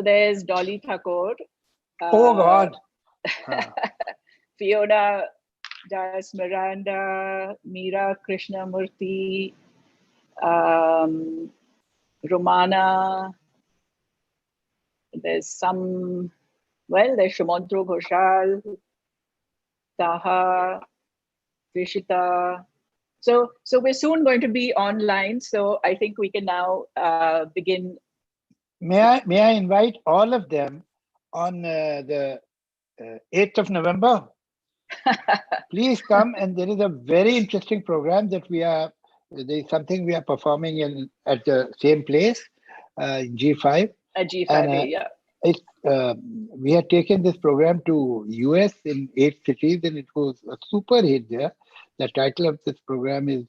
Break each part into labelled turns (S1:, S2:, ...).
S1: there's Dolly Thakur.
S2: Oh God.
S1: Fiona Das Miranda, Meera Krishnamurthy, Romana. There's Shumantro Ghoshal, Taha, Vishita. So we're soon going to be online. So I think we can now begin.
S2: May I invite all of them on the 8th of November? Please come, and there is a very interesting program that there's something we are performing at the same place, G5.
S1: At G5A,
S2: yeah. We had taken this program to US in 8 cities, and it was a super hit there. The title of this program is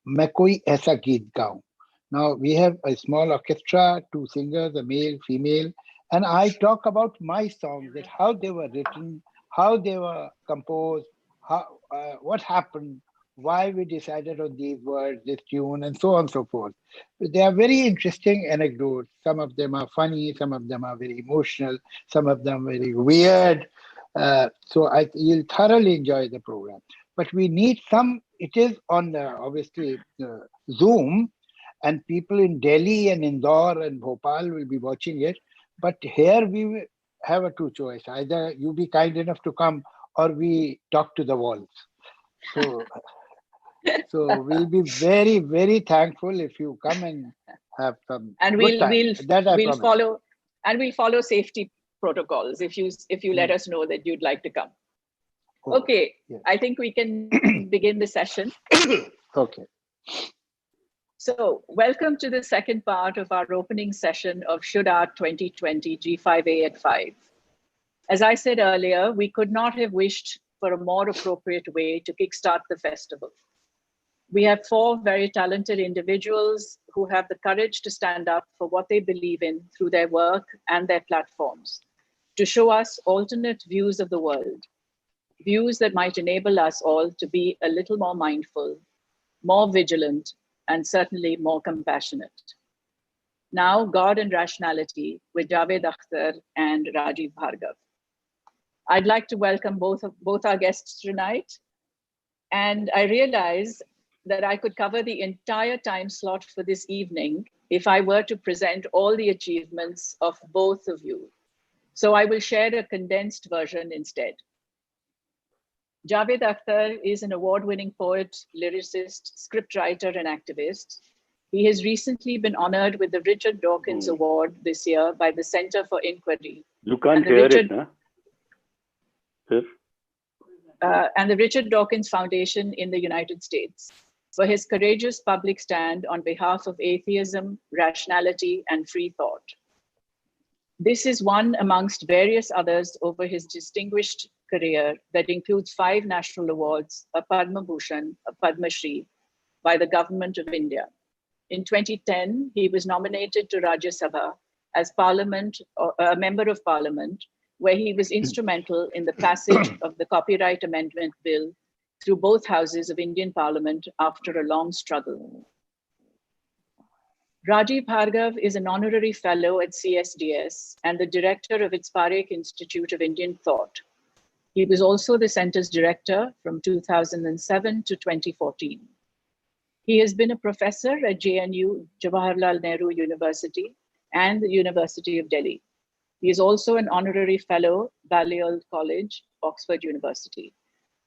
S2: "Main Koi Aisa Geet Gaun." Now we have a small orchestra, 2 singers, a male, female, and I talk about my songs, that how they were written, how they were composed, what happened, why we decided on these words, this tune, and so on and so forth. They are very interesting anecdotes. Some of them are funny, some of them are very emotional, some of them very weird. So you'll thoroughly enjoy the program. But we need it is on obviously Zoom, and people in Delhi and Indore and Bhopal will be watching it. But here we have a 2 choice. Either you be kind enough to come, or we talk to the walls. So we'll be very, very thankful if you come and have some good time.
S1: We'll follow safety protocols if you let us know that you'd like to come. Okay, yes. I think we can begin the session.
S2: Okay.
S1: So welcome to the second part of our opening session of Should Art 2020 G5A at 5. As I said earlier, we could not have wished for a more appropriate way to kickstart the festival. We have 4 very talented individuals who have the courage to stand up for what they believe in through their work and their platforms, to show us alternate views of the world, views that might enable us all to be a little more mindful, more vigilant, and certainly more compassionate. Now, God and Rationality with Javed Akhtar and Rajeev Bhargava. I'd like to welcome both our guests tonight. And I realize that I could cover the entire time slot for this evening if I were to present all the achievements of both of you. So I will share a condensed version instead. Javed Akhtar is an award-winning poet, lyricist, scriptwriter, and activist. He has recently been honored with the Richard Dawkins Award this year by the Center for Inquiry.
S3: You can't hear it, huh?
S1: And the Richard Dawkins Foundation in the United States for his courageous public stand on behalf of atheism, rationality, and free thought. This is one amongst various others over his distinguished career that includes 5 national awards, a Padma Bhushan, a Padma Shri, by the government of India. In 2010, he was nominated to Rajya Sabha as a member of parliament, where he was instrumental in the passage of the Copyright Amendment Bill through both houses of Indian Parliament after a long struggle. Rajeev Bhargava is an honorary fellow at CSDS and the director of its Parekh Institute of Indian Thought. He was also the center's director from 2007 to 2014. He has been a professor at JNU, Jawaharlal Nehru University, and the University of Delhi. He is also an honorary fellow, Balliol College, Oxford University.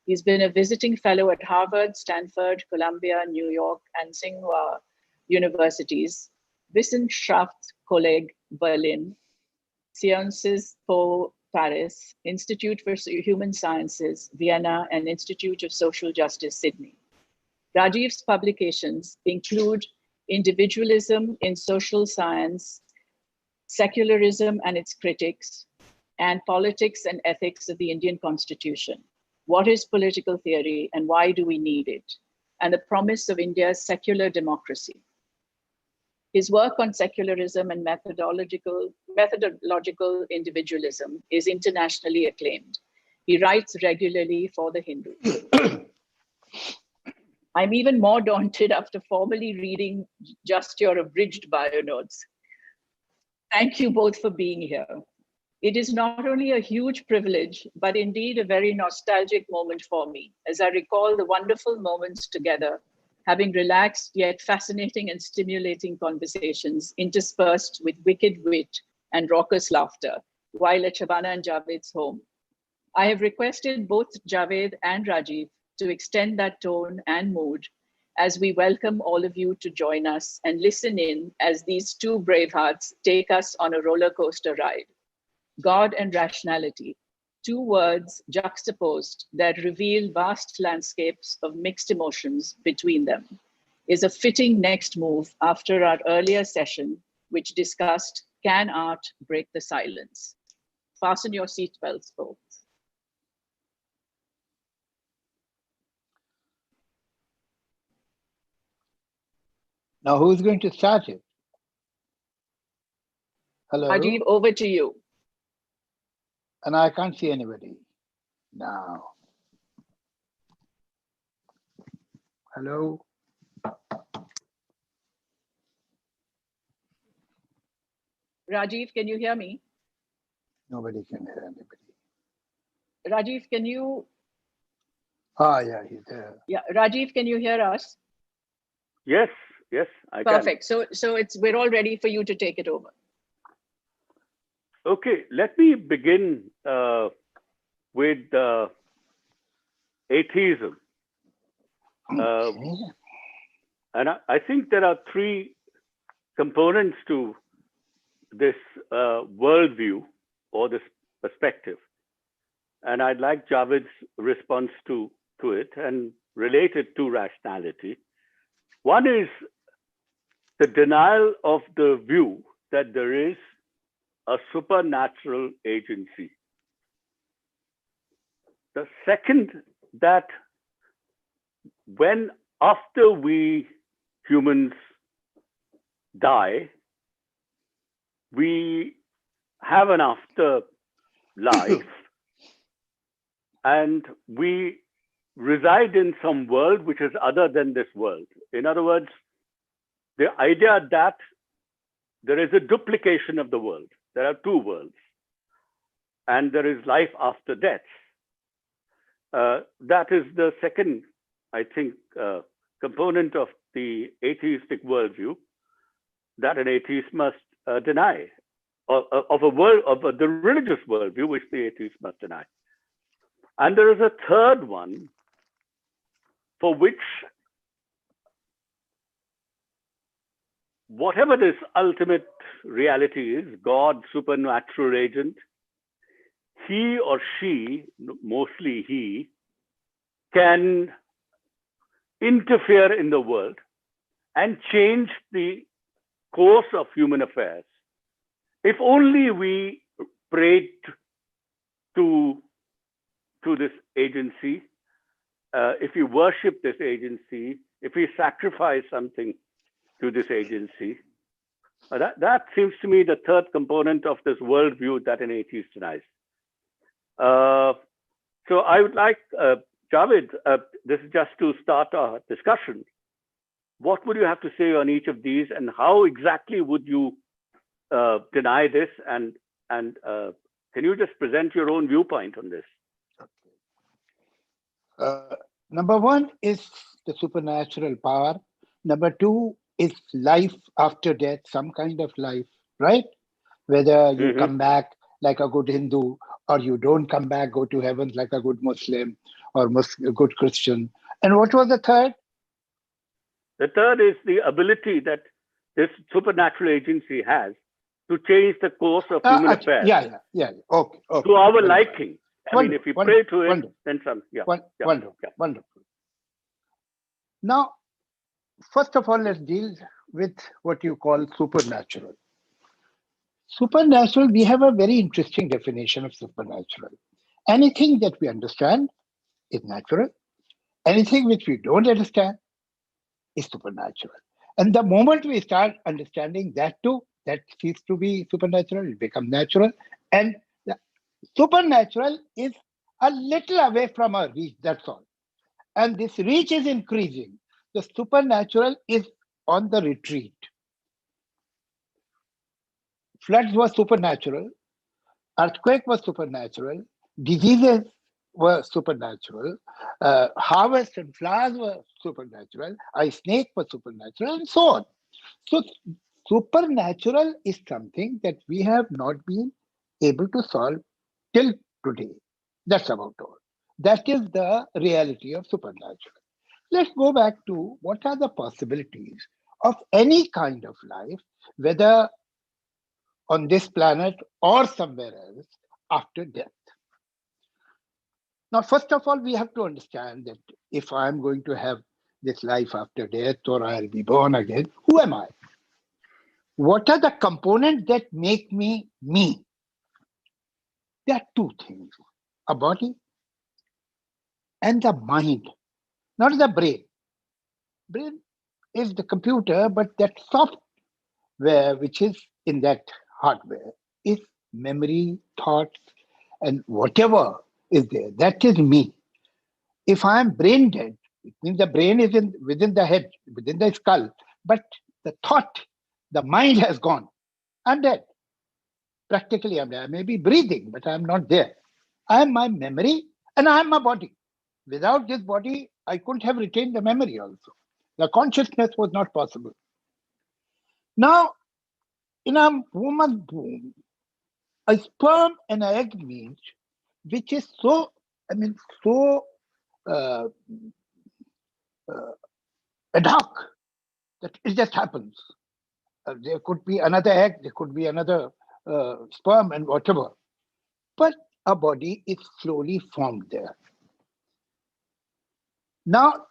S1: He's been a visiting fellow at Harvard, Stanford, Columbia, New York, and Tsinghua Universities, Wissenschaftskolleg Berlin, Sciences Po Paris, Institute for Human Sciences, Vienna, and Institute of Social Justice, Sydney. Rajeev's publications include Individualism in Social Science, Secularism and Its Critics, and Politics and Ethics of the Indian Constitution. What is political theory and why do we need it? And the promise of India's secular democracy. His work on secularism and methodological individualism is internationally acclaimed. He writes regularly for The Hindu. I'm even more daunted after formally reading just your abridged bio notes. Thank you both for being here. It is not only a huge privilege, but indeed a very nostalgic moment for me, as I recall the wonderful moments together, having relaxed yet fascinating and stimulating conversations interspersed with wicked wit and raucous laughter while at Shabana and Javed's home. I have requested both Javed and Rajeev to extend that tone and mood as we welcome all of you to join us and listen in as these two brave hearts take us on a roller coaster ride. God and rationality, two words juxtaposed that reveal vast landscapes of mixed emotions between them, is a fitting next move after our earlier session, which discussed, can art break the silence? Fasten your seatbelts, folks.
S2: Now, who's going to start it? Hello?
S1: Rajeev, over to you.
S2: And I can't see anybody now. Hello?
S1: Rajeev, can you hear me?
S2: Nobody can hear anybody.
S1: Rajeev, can you?
S2: Ah, yeah, he's there.
S1: Yeah, Rajeev, can you hear us?
S3: Yes, I can.
S1: Perfect. So we're all ready for you to take it over.
S3: Okay, let me begin with atheism.
S2: Okay.
S3: And I think there are three components to this worldview or this perspective. And I'd like Javed's response to it and relate it to rationality. One is the denial of the view that there is a supernatural agency. The second, that when after we humans die, we have an afterlife and we reside in some world which is other than this world. In other words, the idea that there is a duplication of the world. There are two worlds, and there is life after death. That is the second, I think, component of the atheistic worldview that an atheist must deny, of the religious worldview which the atheist must deny. And there is a third one for which whatever this ultimate reality is, God, supernatural agent, he or she, mostly he, can interfere in the world and change the course of human affairs. If only we prayed to this agency, if we worship this agency, if we sacrifice something to this agency, that seems to me the third component of this worldview that an atheist denies. So I would like, Javed, this is just to start our discussion. What would you have to say on each of these, and how exactly would you deny this? And can you just present your own viewpoint on this?
S2: Number one is the supernatural power. Number two is life after death, some kind of life, right? Whether you come back like a good Hindu, or you don't come back, go to heaven like a good Muslim or a good Christian. And what was the third?
S3: The third is the ability that this supernatural agency has to change the course of human affairs.
S2: Yeah. Okay.
S3: To our liking. I mean, if we pray to it, then some.
S2: Wonderful. Now, first of all, let's deal with what you call supernatural. Supernatural, we have a very interesting definition of supernatural. Anything that we understand is natural. Anything which we don't understand is supernatural. And the moment we start understanding that too, that ceases to be supernatural, it becomes natural. And the supernatural is a little away from our reach, that's all. And this reach is increasing. The supernatural is on the retreat. Floods were supernatural. Earthquake was supernatural. Diseases were supernatural. Harvest and flowers were supernatural. A snake was supernatural, and so on. So supernatural is something that we have not been able to solve till today. That's about all. That is the reality of supernatural. Let's go back to what are the possibilities of any kind of life, whether on this planet or somewhere else after death. Now, first of all, we have to understand that if I'm going to have this life after death or I'll be born again, who am I? What are the components that make me me? There are two things, a body and the mind, not the brain. Brain is the computer, but that software which is in that hardware is memory, thoughts, and whatever is there. That is me. If I am brain dead, it means the brain is within the head, within the skull, but the thought, the mind has gone. I'm dead. Practically, I'm dead. I may be breathing, but I'm not there. I am my memory and I am my body. Without this body, I couldn't have retained the memory also. The consciousness was not possible. Now, in a woman's womb, a sperm and an egg means, which is so, so ad hoc that it just happens. There could be another egg, there could be another sperm and whatever. But a body is slowly formed there. Now,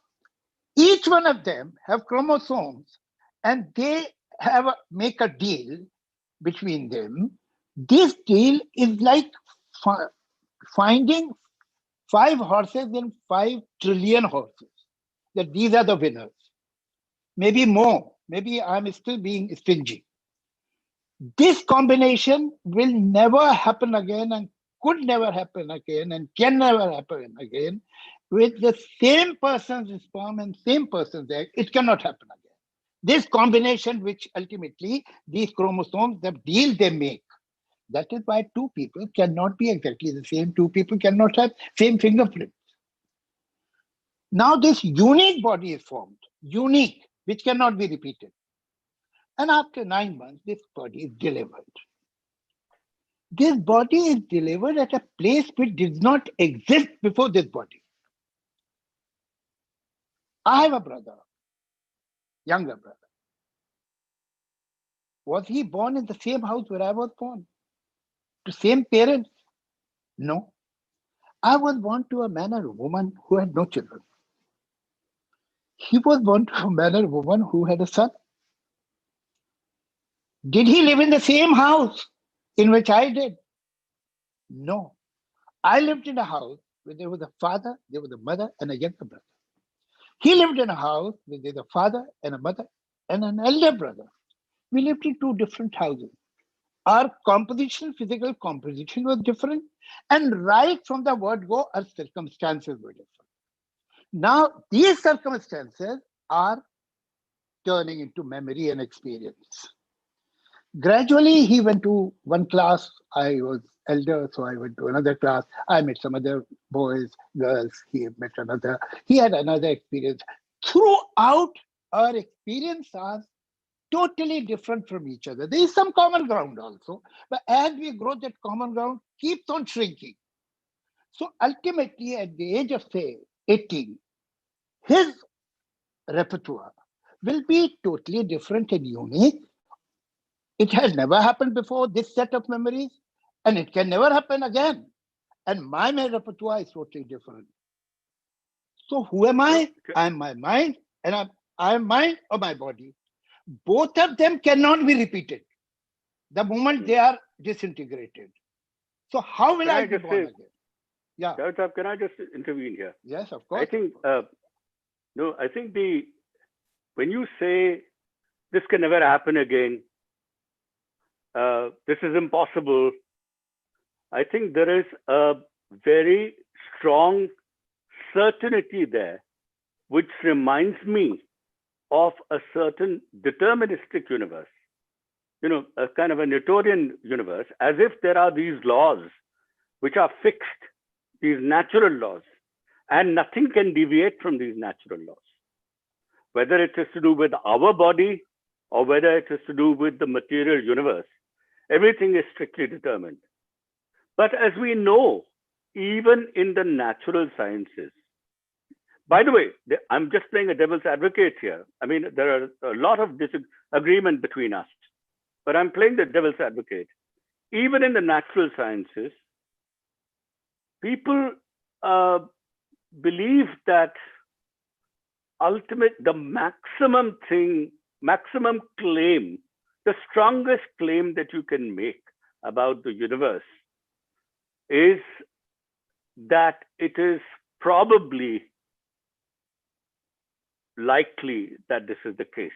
S2: each one of them have chromosomes and they make a deal between them. This deal is like finding 5 horses in 5 trillion horses. That these are the winners. Maybe more. Maybe I'm still being stingy. This combination will never happen again and could never happen again and can never happen again with the same person's sperm and same person's egg. It cannot happen again. This combination, which ultimately these chromosomes, the deal they make, that is why 2 people cannot be exactly the same. 2 people cannot have same fingerprints. Now this unique body is formed, unique, which cannot be repeated. And after 9 months, this body is delivered. This body is delivered at a place which did not exist before this body. I have a brother, younger brother. Was he born in the same house where I was born? To same parents? No. I was born to a man or a woman who had no children. He was born to a man or a woman who had a son. Did he live in the same house in which I did? No. I lived in a house where there was a father, there was a mother, and a younger brother. He lived in a house where there was a father and a mother and an elder brother. We lived in 2 different houses. Our composition, physical composition was different. And right from the word go, our circumstances were different. Now, these circumstances are turning into memory and experience. Gradually, he went to one class. I was elder, so I went to another class. I met some other boys, girls. He met another. He had another experience. Throughout, our experience are totally different from each other. There is some common ground also, but as we grow, that common ground keeps on shrinking. So ultimately, at the age of, say, 18, his repertoire will be totally different and unique. It has never happened before, this set of memories, and it can never happen again. And my repertoire is totally different. So who am I? I am my mind, and I am mind or my body. Both of them cannot be repeated the moment they are disintegrated. So how will I be born again?
S3: Yeah. Javed, can I just intervene here?
S2: Yes, of course.
S3: I think, I think when you say this can never happen again, this is impossible, I think there is a very strong certainty there, which reminds me of a certain deterministic universe. a kind of a Newtonian universe, as if there are these laws which are fixed, these natural laws, and nothing can deviate from these natural laws. Whether it is to do with our body or whether it is to do with the material universe, everything is strictly determined. But as we know, even in the natural sciences, by the way, I'm just playing a devil's advocate here. I mean, there are a lot of disagreement between us, but I'm playing the devil's advocate. Even in the natural sciences, people believe that the maximum claim, the strongest claim that you can make about the universe is that it is probably likely that this is the case.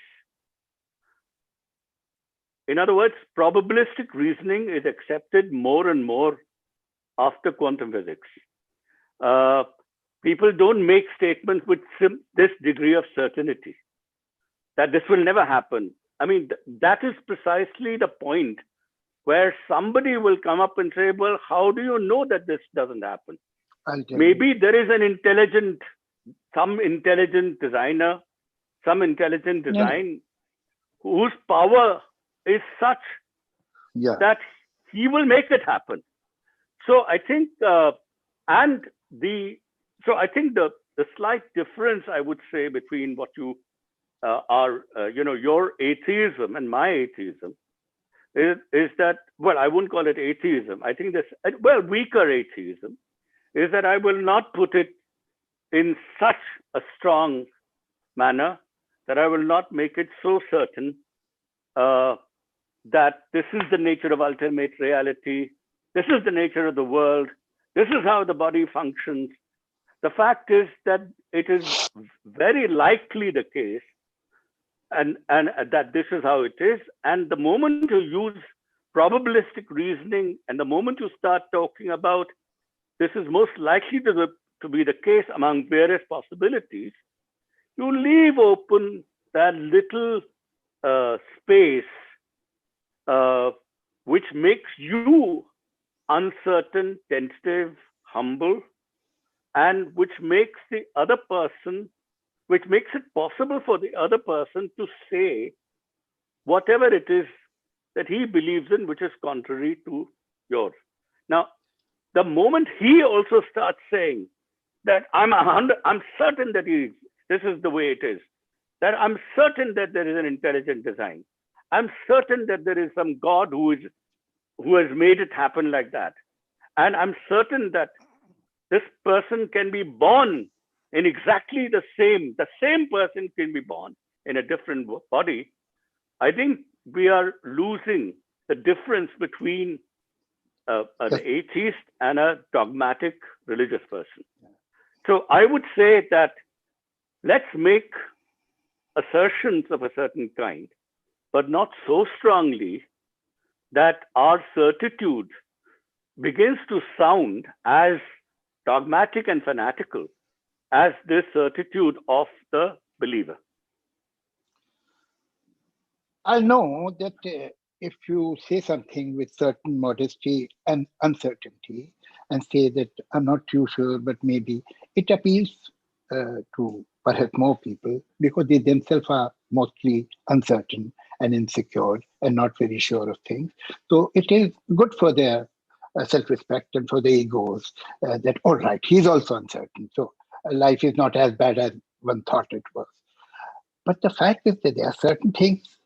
S3: In other words, probabilistic reasoning is accepted more and more after quantum physics. People don't make statements with this degree of certainty that this will never happen. I mean, that is precisely the point where somebody will come up and say, well, how do you know that this doesn't happen? Maybe there is some intelligent designer, some intelligent design whose power is such that he will make it happen. So I think, the slight difference I would say between what you your atheism and my atheism is that, well, I wouldn't call it atheism. I think weaker atheism is that I will not put it in such a strong manner that I will not make it so certain that this is the nature of ultimate reality. This is the nature of the world. This is how the body functions. The fact is that it is very likely the case and that this is how it is. And the moment you use probabilistic reasoning and the moment you start talking about this is most likely to be the case among various possibilities, you leave open that little space which makes you uncertain, tentative, humble, and which makes it possible for the other person to say whatever it is that he believes in, which is contrary to yours. Now, the moment he also starts saying that I'm certain that this is the way it is, that I'm certain that there is an intelligent design, I'm certain that there is some God who has made it happen like that, and I'm certain that this person can be born in exactly the same person can be born in a different body. I think we are losing the difference between an atheist and a dogmatic religious person. So I would say that let's make assertions of a certain kind, but not so strongly that our certitude begins to sound as dogmatic and fanatical as the certitude of the believer.
S2: I know that if you say something with certain modesty and uncertainty and say that I'm not too sure, but maybe it appeals to perhaps more people because they themselves are mostly uncertain and insecure and not very sure of things. So it is good for their self-respect and for the egos that, all right, he's also uncertain. So life is not as bad as one thought it was. But the fact is that there are certain things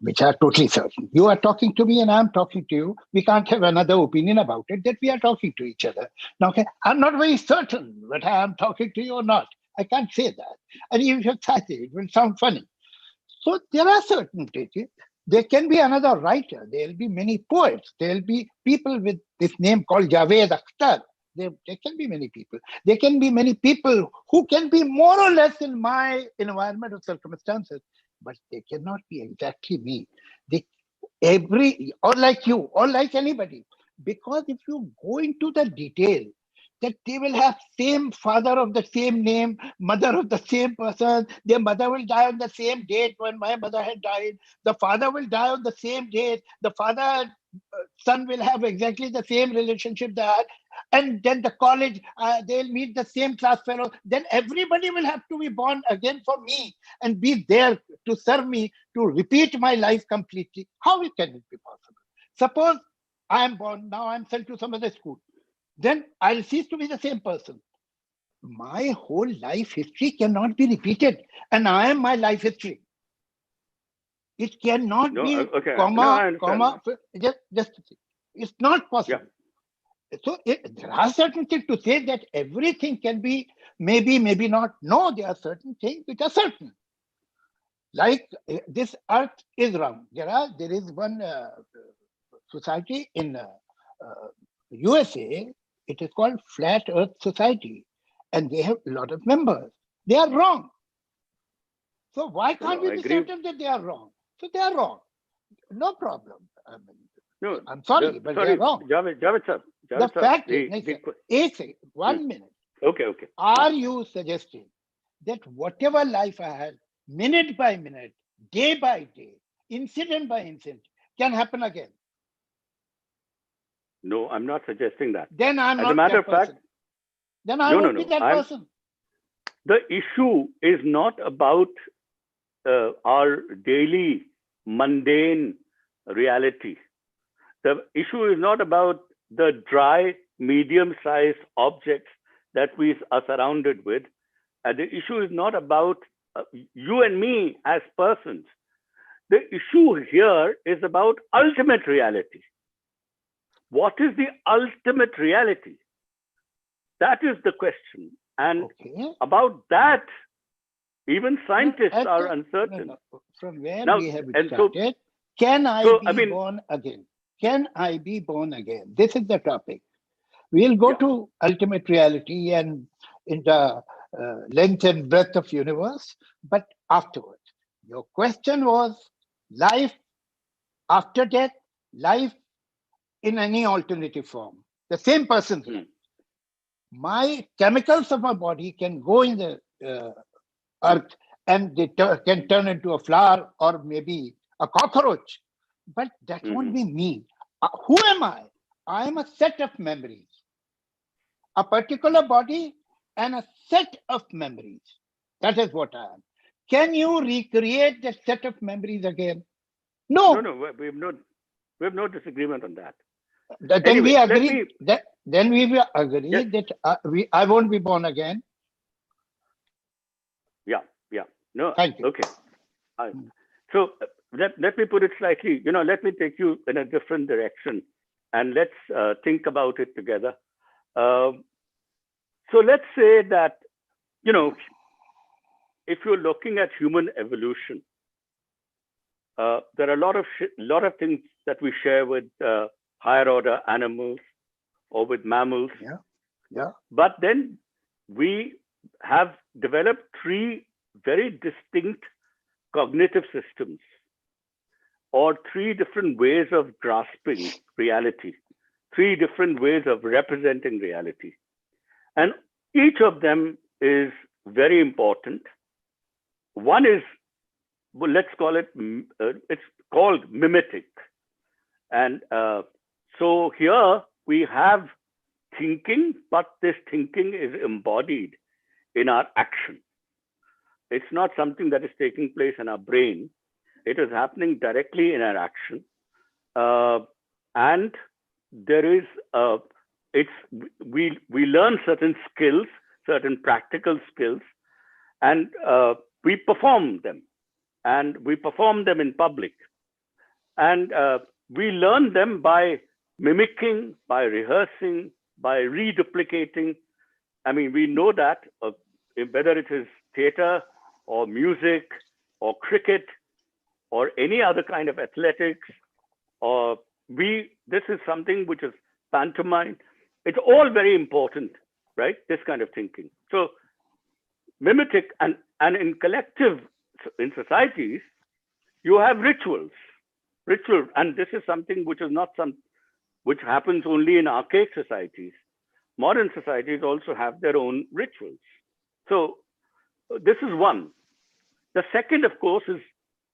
S2: which are totally certain. You are talking to me and I'm talking to you. We can't have another opinion about it, that we are talking to each other. Now, okay, I'm not very certain whether I'm talking to you or not. I can't say that. And even if I say it will sound funny. So there are certain things. There can be another writer. There will be many poets. There will be people with this name called Javed Akhtar. There can be many people. There can be many people who can be more or less in my environment or circumstances, but they cannot be exactly me. Or like you, or like anybody. Because if you go into the detail, that they will have same father of the same name, mother of the same person. Their mother will die on the same date when my mother had died. The father will die on the same date. The father son will have exactly the same relationship they had. And then the college, they'll meet the same class fellow. Then everybody will have to be born again for me and be there to serve me, to repeat my life completely. How can it be possible? Suppose I am born, now I'm sent to some other school. Then I'll cease to be the same person. My whole life history cannot be repeated. And I am my life history. It cannot be
S3: okay.
S2: comma. Just it's not possible. Yeah. So there are certain things to say that everything can be maybe, maybe not. No, there are certain things which are certain. Like this earth is round. There is one society in USA. It is called Flat Earth Society, and they have a lot of members. They are wrong. So why can't we be certain that they are wrong? So they are wrong. No problem. I'm sorry, but they are wrong.
S3: Javed sir.
S2: The fact is, one minute.
S3: Okay.
S2: Are you suggesting that whatever life I had, minute by minute, day by day, incident by incident, can happen again?
S3: No, I'm not suggesting that.
S2: Then I'm
S3: As
S2: not
S3: a matter
S2: that
S3: of fact,
S2: person. Then I won't be that person.
S3: The issue is not about our daily mundane reality. The issue is not about the dry, medium-sized objects that we are surrounded with. And the issue is not about you and me as persons. The issue here is about ultimate reality. What is the ultimate reality? That is the question. And about that, even scientists are uncertain.
S2: From where we have started, can I be born again? Can I be born again? This is the topic. We'll go to ultimate reality and in the length and breadth of universe, but afterwards. Your question was life after death, life in any alternative form. The same person's life. My chemicals of my body can go in the earth and they can turn into a flower or maybe a cockroach, but that won't be me. Who am I? I am a set of memories, a particular body and a set of memories. That is what I am. Can you recreate that set of memories again? No.
S3: No, we have no disagreement on that.
S2: Then we agree. Then we will agree that I won't be born again.
S3: Yeah. No.
S2: Thank you.
S3: Okay. So let me put it slightly. Let me take you in a different direction, and let's think about it together. So let's say that if you're looking at human evolution, there are a lot of things that we share with higher order animals or with mammals.
S2: Yeah.
S3: But then we have developed three very distinct cognitive systems, or three different ways of grasping reality, three different ways of representing reality. And each of them is very important. One is, well, let's call it, it's called mimetic. And so here we have thinking, but this thinking is embodied in our action. It's not something that is taking place in our brain. It is happening directly in our action. And there is, we learn certain skills, certain practical skills, and we perform them. And we perform them in public. And we learn them by mimicking, by rehearsing, by reduplicating. I mean, we know that whether it is theater or music or cricket or any other kind of athletics, or this is something which is pantomime. It's all very important, right? This kind of thinking. So mimetic and in collective, in societies, you have rituals, and this is something which is not which happens only in archaic societies. modern societies also have their own rituals. So this is one. The second, of course, is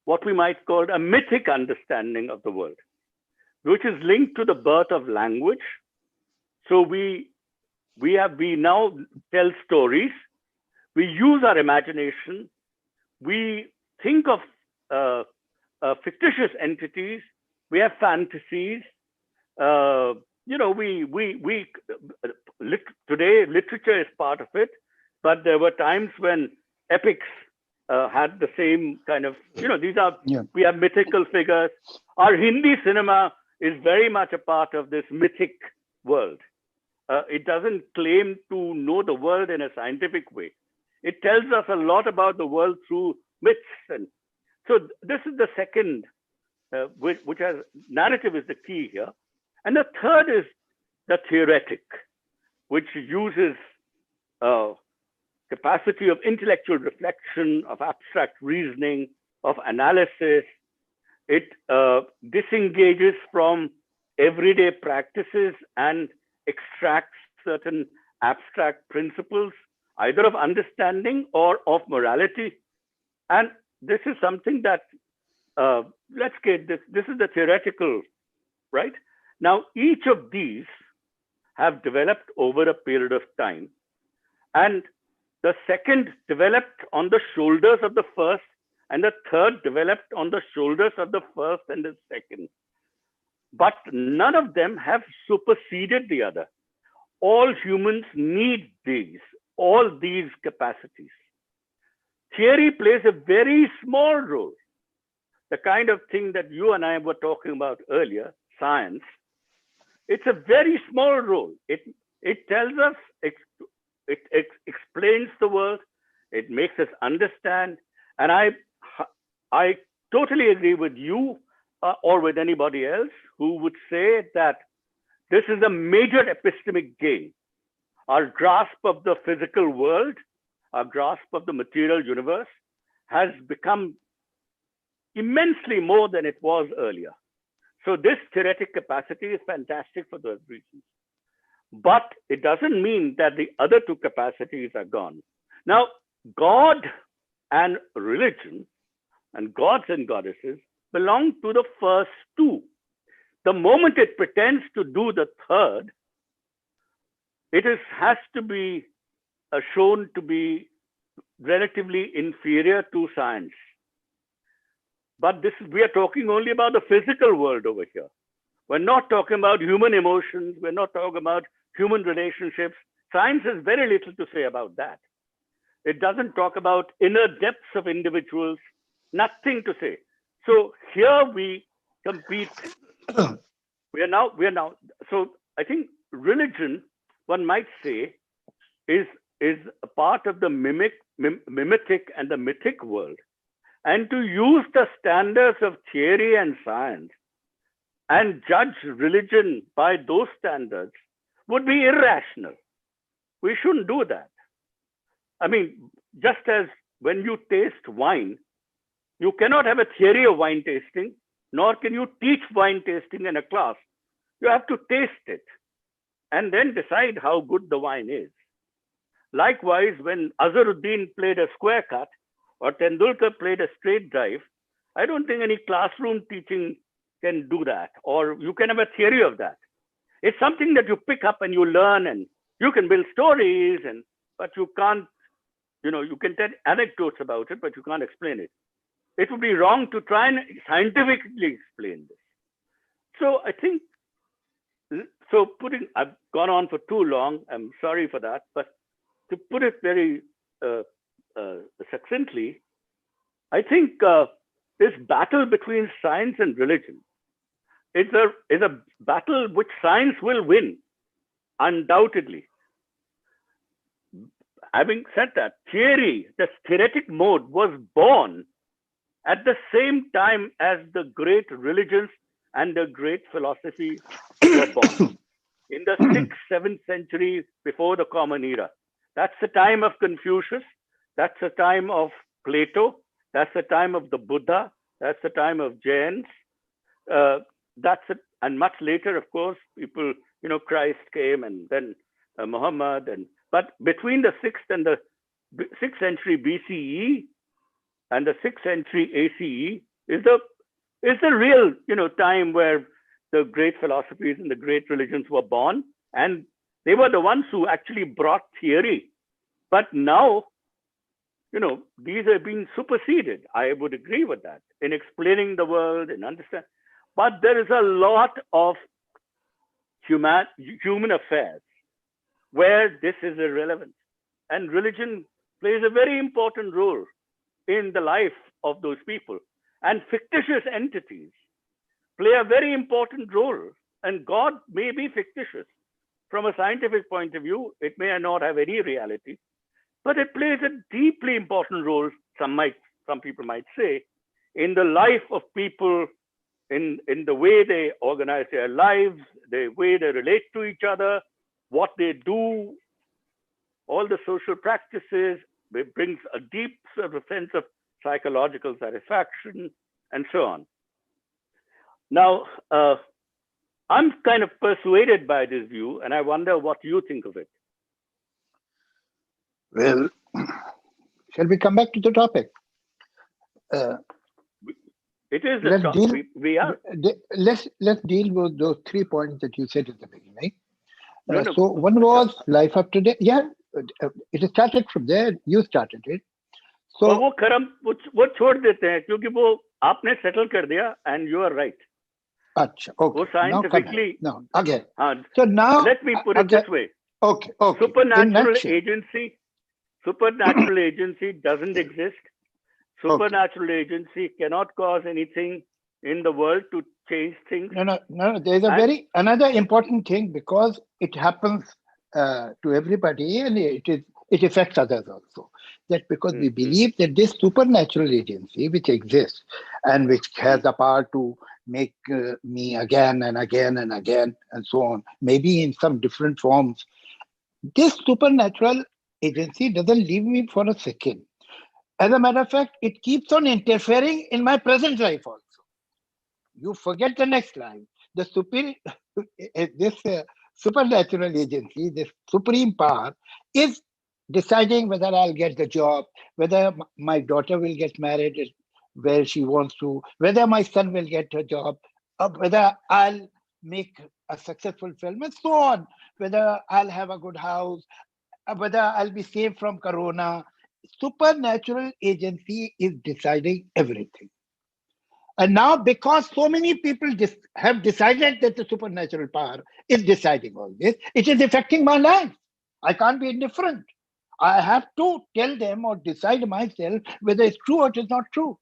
S3: what we might call a mythic understanding of the world, which is linked to the birth of language. So we now tell stories. We use our imagination. We think of fictitious entities. We have fantasies. Today literature is part of it, but there were times when epics had the same kind of, we have mythical figures. Our Hindi cinema is very much a part of this mythic world. It doesn't claim to know the world in a scientific way. It tells us a lot about the world through myths. And so this is the second, which has narrative is the key here. And the third is the theoretic, which uses capacity of intellectual reflection, of abstract reasoning, of analysis. It disengages from everyday practices and extracts certain abstract principles, either of understanding or of morality. And this is something that, let's get this. This is the theoretical, right? Now, each of these have developed over a period of time. And the second developed on the shoulders of the first, and the third developed on the shoulders of the first and the second. But none of them have superseded the other. All humans need all these capacities. Theory plays a very small role. The kind of thing that you and I were talking about earlier, science, it's a very small role. It tells us, it explains the world, it makes us understand. And I totally agree with you or with anybody else who would say that this is a major epistemic gain. Our grasp of the physical world, our grasp of the material universe has become immensely more than it was earlier. So this theoretic capacity is fantastic for those reasons. But it doesn't mean that the other two capacities are gone. Now, God and religion and gods and goddesses belong to the first two. The moment it pretends to do the third, it has to be shown to be relatively inferior to science. But we are talking only about the physical world over here. We're not talking about human emotions. We're not talking about human relationships. Science has very little to say about that. It doesn't talk about inner depths of individuals, nothing to say. So here we compete. We are now. So I think religion, one might say, is a part of the mimetic and the mythic world. And to use the standards of theory and science and judge religion by those standards would be irrational. We shouldn't do that. I mean, just as when you taste wine, you cannot have a theory of wine tasting, nor can you teach wine tasting in a class. You have to taste it and then decide how good the wine is. Likewise, when Azharuddin played a square cut or Tendulkar played a straight drive, I don't think any classroom teaching can do that, or you can have a theory of that. It's something that you pick up and you learn, and you can build stories, but you can't, you can tell anecdotes about it, but you can't explain it. It would be wrong to try and scientifically explain this. So I think, I've gone on for too long, I'm sorry for that, but to put it very succinctly, I think this battle between science and religion is a battle which science will win, undoubtedly. Having said that, the theoretic mode was born at the same time as the great religions and the great philosophy were born. In the 6th, 7th century before the Common Era. That's the time of Confucius. That's the time of Plato. That's the time of the Buddha. That's the time of Jains. And much later, of course, people, Christ came, and then Muhammad, but between the 6th century BCE and the 6th century ACE is the real time where the great philosophies and the great religions were born, and they were the ones who actually brought theory. But now, these are being superseded. I would agree with that in explaining the world and understand. But there is a lot of human affairs where this is irrelevant. And religion plays a very important role in the life of those people. And fictitious entities play a very important role. And God may be fictitious. From a scientific point of view, it may not have any reality, but it plays a deeply important role, some people might say, in the life of people, in the way they organize their lives, the way they relate to each other, what they do, all the social practices. It brings a deep sort of sense of psychological satisfaction and so on. Now, I'm kind of persuaded by this view, and I wonder what you think of it.
S2: Well, shall we come back to the topic?
S3: It is a topic. We are.
S2: Let's deal with those 3 points that you said at the beginning. So one was life after death. Yeah, it started from there. You started it. So
S3: वो कर्म वो छोड़ देते हैं क्योंकि वो आपने settle कर दिया, and you are right.
S2: अच्छा, okay.
S3: वो scientifically.
S2: No, again. So now
S3: let me put it this way.
S2: Okay.
S3: Supernatural agency doesn't exist. Supernatural agency cannot cause anything in the world to change things.
S2: No. There's another important thing, because it happens to everybody, and it affects others also. That because we believe that this supernatural agency which exists and which has the power to make me again and again and again and so on, maybe in some different forms, this supernatural agency doesn't leave me for a second. As a matter of fact, it keeps on interfering in my present life also. You forget the next line. This supernatural agency, this supreme power, is deciding whether I'll get the job, whether my daughter will get married where she wants to, whether my son will get a job, whether I'll make a successful film, and so on, whether I'll have a good house, whether I'll be safe from corona. Supernatural agency is deciding everything. And now, because so many people have decided that the supernatural power is deciding all this, it is affecting my life. I can't be indifferent. I have to tell them or decide myself whether it's true or it is not true.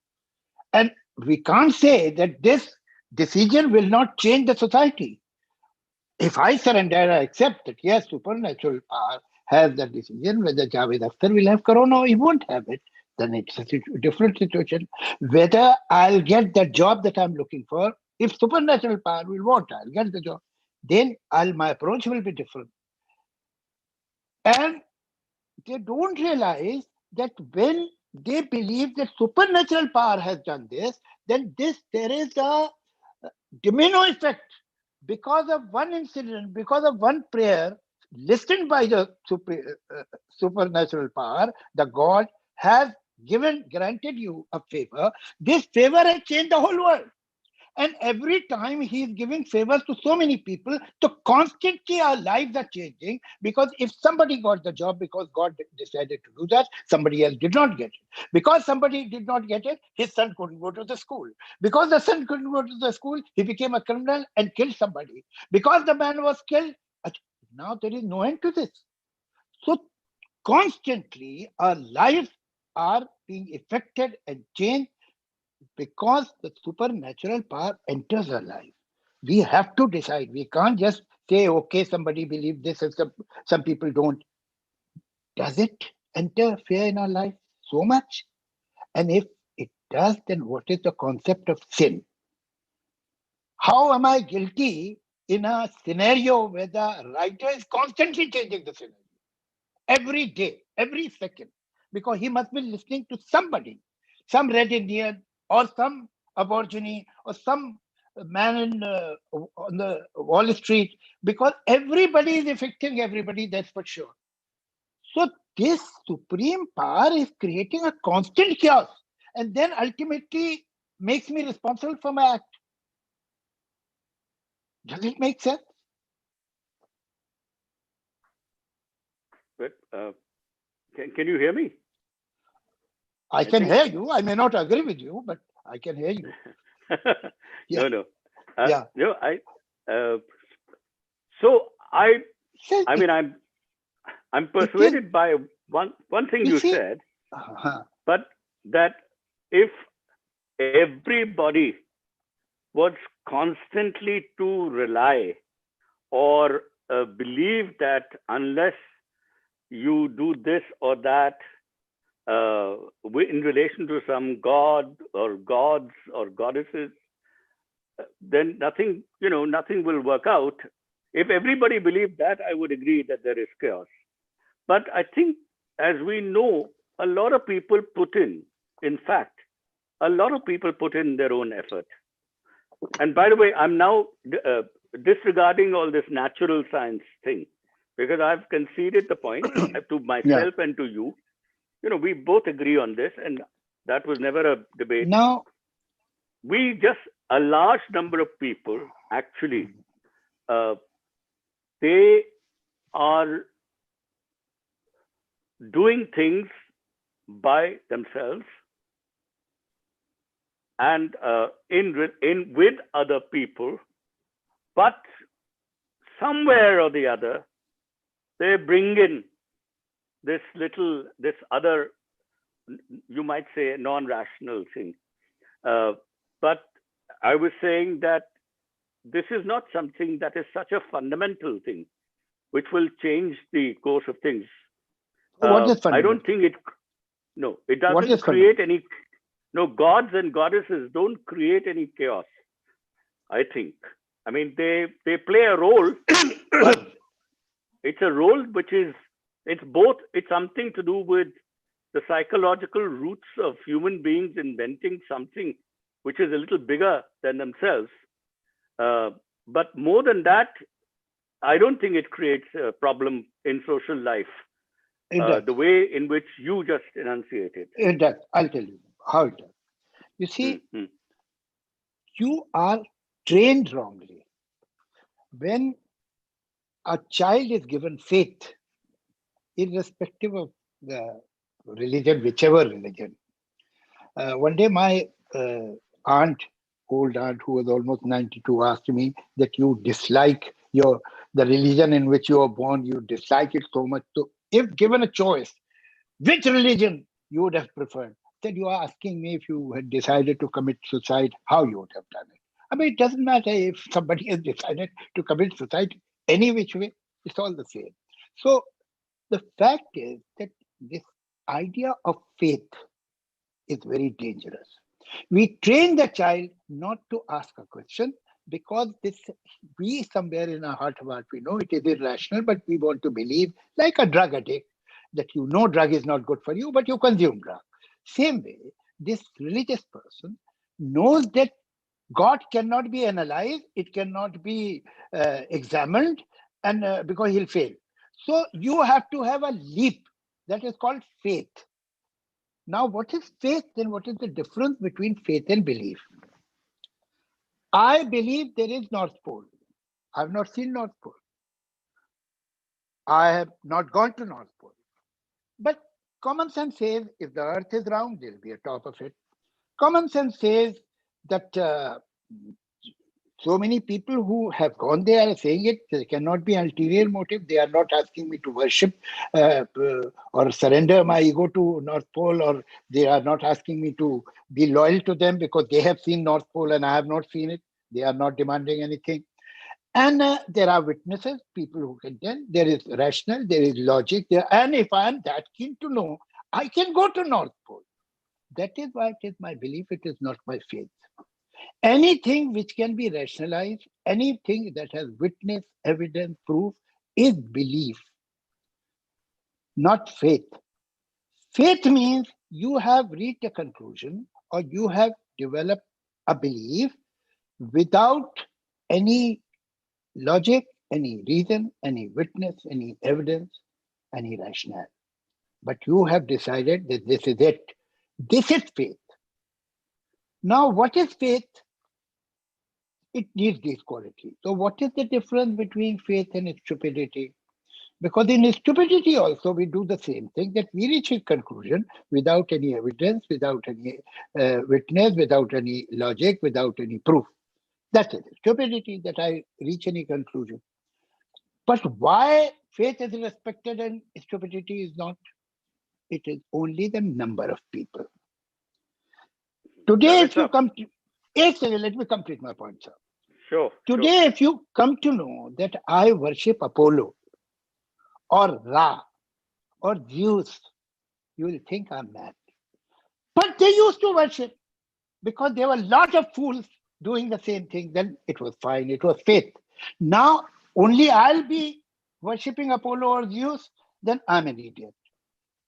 S2: And we can't say that this decision will not change the society. If I surrender, I accept that, yes, supernatural power has the decision whether Javed Akhtar will have corona or he won't have it, then it's a different situation. Whether I'll get the job that I'm looking for, if supernatural power will want, I'll get the job, then my approach will be different. And they don't realize that when they believe that supernatural power has done this, then there is a domino effect. Because of one incident, because of one prayer listened by the supernatural power, the God has granted you a favor. This favor has changed the whole world. And every time he is giving favors to so many people, so constantly our lives are changing, because if somebody got the job because God decided to do that, somebody else did not get it. Because somebody did not get it, his son couldn't go to the school. Because the son couldn't go to the school, he became a criminal and killed somebody. Because the man was killed, now there is no end to this. So constantly our lives are being affected and changed because the supernatural power enters our life. We have to decide. We can't just say, okay, somebody believes this and some people don't. Does it interfere in our life so much? And if it does, then what is the concept of sin? How am I guilty in a scenario where the writer is constantly changing the scenario? Every day, every second. Because he must be listening to somebody, some Red Indian, or some Aborigine, or some man on the Wall Street, because everybody is affecting everybody, that's for sure. So this supreme power is creating a constant chaos, and then ultimately makes me responsible for my act. Does it make sense?
S3: But can you hear me?
S2: I can hear you. I may not agree with you, but I can hear you. Yeah.
S3: No.
S2: Yeah.
S3: No, so I mean, I'm persuaded by one thing you said, but that if everybody was constantly to rely or believe that unless you do this or that in relation to some god or gods or goddesses, then nothing will work out. If everybody believed that, I would agree that there is chaos. But I think, as we know, a lot of people put in fact, a lot of people put in their own effort. And by the way, I'm now disregarding all this natural science thing, because I've conceded the point to myself and to you. We both agree on this, and that was never a debate.
S2: Now,
S3: a large number of people actually, they are doing things by themselves and with other people, but somewhere or the other, they bring in this other, you might say, non-rational thing. But I was saying that this is not something that is such a fundamental thing, which will change the course of things.
S2: What is fundamental?
S3: I don't think it doesn't create any. No, gods and goddesses don't create any chaos, I think. I mean, they play a role, but it's a role which is, it's something to do with the psychological roots of human beings inventing something which is a little bigger than themselves. But more than that, I don't think it creates a problem in social life, the way in which you just enunciated.
S2: It does. I'll tell you how it does. You see, you are trained wrongly. When a child is given faith, irrespective of the religion, whichever religion. One day my old aunt, who was almost 92, asked me that you dislike the religion in which you were born, you dislike it so much. So if given a choice, which religion you would have preferred? Then you are asking me if you had decided to commit suicide, how you would have done it. I mean, it doesn't matter if somebody has decided to commit suicide any which way, it's all the same. So the fact is that this idea of faith is very dangerous. We train the child not to ask a question because we somewhere in our heart of heart, we know it is irrational, but we want to believe, like a drug addict, that drug is not good for you, but you consume drug. Same way, this religious person knows that God cannot be analyzed, it cannot be examined, and because he'll fail. So you have to have a leap that is called faith. Now, what is faith? Then what is the difference between faith and belief? I believe there is North Pole. I have not seen North Pole. I have not gone to North Pole. But common sense says if the earth is round, there will be a top of it. Common sense says that so many people who have gone there are saying it, there cannot be ulterior motive. They are not asking me to worship or surrender my ego to North Pole, or they are not asking me to be loyal to them because they have seen North Pole and I have not seen it. They are not demanding anything. And there are witnesses, people who can tell. There is rational, there is logic. And if I am that keen to know, I can go to North Pole. That is why it is my belief, it is not my faith. Anything which can be rationalized, anything that has witness, evidence, proof, is belief, not faith. Faith means you have reached a conclusion or you have developed a belief without any logic, any reason, any witness, any evidence, any rationale. But you have decided that this is it. This is faith. Now, what is faith? It needs these qualities. So what is the difference between faith and stupidity? Because in stupidity also, we do the same thing, that we reach a conclusion without any evidence, without any witness, without any logic, without any proof. That is stupidity, that I reach any conclusion. But why faith is respected and stupidity is not? It is only the number of people. Today, if you come to, let me complete my point, sir.
S3: Sure.
S2: Today, if you come to know that I worship Apollo or Ra or Zeus, you will think I'm mad. But they used to worship because there were a lot of fools doing the same thing. Then it was fine. It was faith. Now, only I'll be worshipping Apollo or Zeus, then I'm an idiot.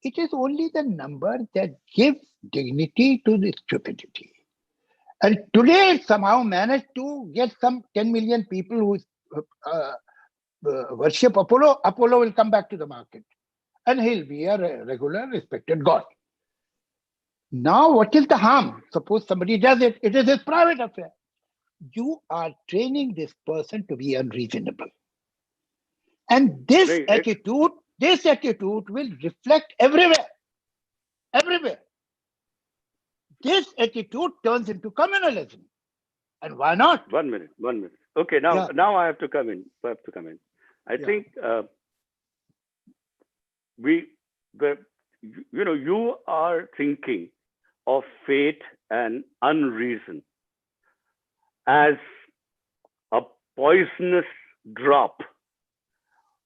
S2: It is only the number that gives dignity to the stupidity. And today it somehow managed to get some 10 million people who worship Apollo. Apollo will come back to the market and he'll be a regular, respected God. Now, what is the harm? Suppose somebody does it, it is his private affair. You are training this person to be unreasonable. And this attitude will reflect everywhere. Everywhere. This attitude turns into communalism. And why not?
S3: 1 minute. Okay, now I have to come in. I think you are thinking of fate and unreason as a poisonous drop.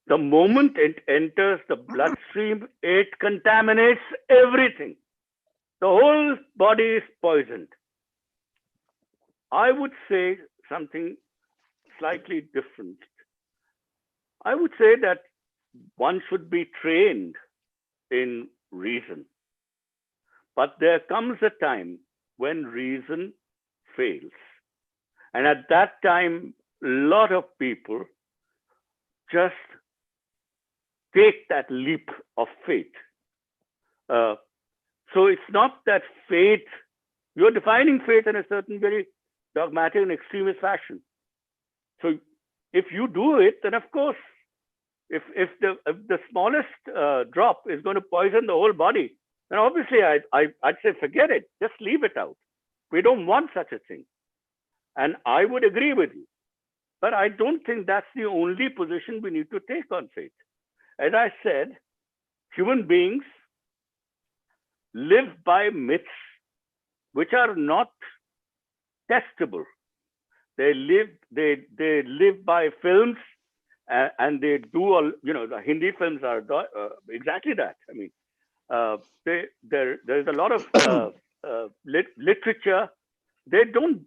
S3: The moment it enters the bloodstream, it contaminates everything. The whole body is poisoned. I would say something slightly different. I would say that one should be trained in reason. But there comes a time when reason fails. And at that time, a lot of people just take that leap of faith. So it's not that faith, you're defining faith in a certain very dogmatic and extremist fashion. So if you do it, then of course, if the smallest drop is going to poison the whole body, then obviously I'd say forget it, just leave it out. We don't want such a thing. And I would agree with you. But I don't think that's the only position we need to take on faith. As I said, human beings live by myths which are not testable. They live by films, and they do the Hindi films are exactly that. I mean, there's a lot of literature. They don't,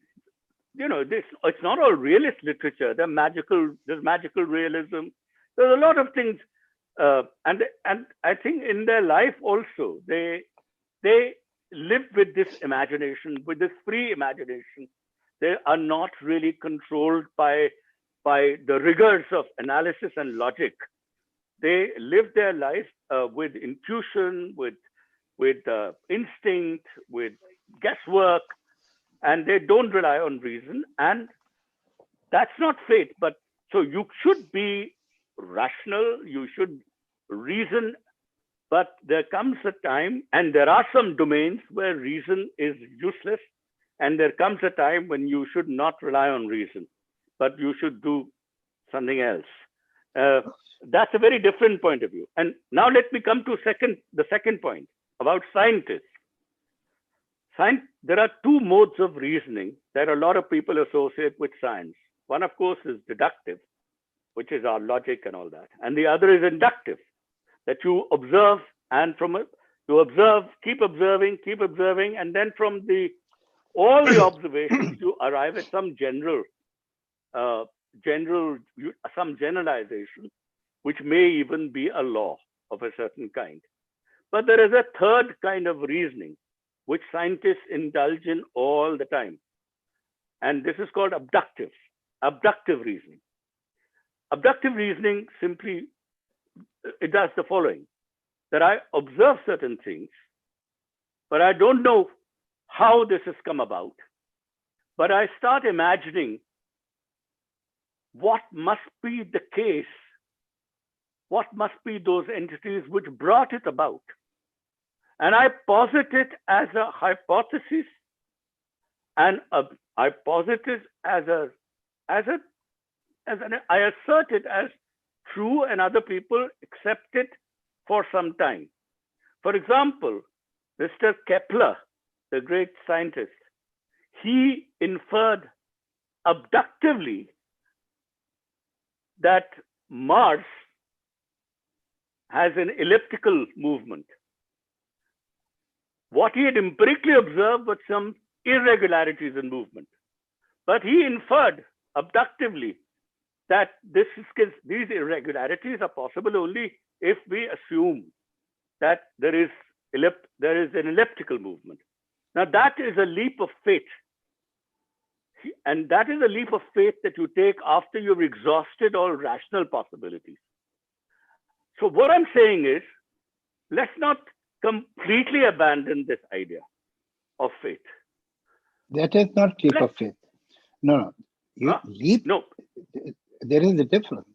S3: it's not all realist literature. There's magical realism. There's a lot of things, and I think in their life also they live with this imagination, with this free imagination. They are not really controlled by the rigors of analysis and logic. They live their life with intuition, with instinct, with guesswork, and they don't rely on reason. And that's not faith. But so you should be rational, you should reason, but there comes a time, and there are some domains where reason is useless, and there comes a time when you should not rely on reason, but you should do something else. That's a very different point of view. And now let me come to the second point about scientists. There are two modes of reasoning that a lot of people associate with science. One, of course, is deductive, which is our logic and all that. And the other is inductive, that you observe, and from it, you observe, keep observing, and then from all the observations, you arrive at some some generalization, which may even be a law of a certain kind. But there is a third kind of reasoning, which scientists indulge in all the time. and this is called abductive reasoning. Abductive reasoning simply, it does the following, that I observe certain things, but I don't know how this has come about, but I start imagining what must be the case, what must be those entities which brought it about. And I posit it as a hypothesis, and I posit it I assert it as true, and other people accept it for some time. For example, Mr. Kepler, the great scientist, he inferred abductively that Mars has an elliptical movement. What he had empirically observed was some irregularities in movement. But he inferred abductively that these irregularities are possible only if we assume that there is an elliptical movement. Now that is a leap of faith. And that is a leap of faith that you take after you've exhausted all rational possibilities. So what I'm saying is, let's not completely abandon this idea of faith.
S2: That is not leap of faith. No. Leap.
S3: No.
S2: There is a difference.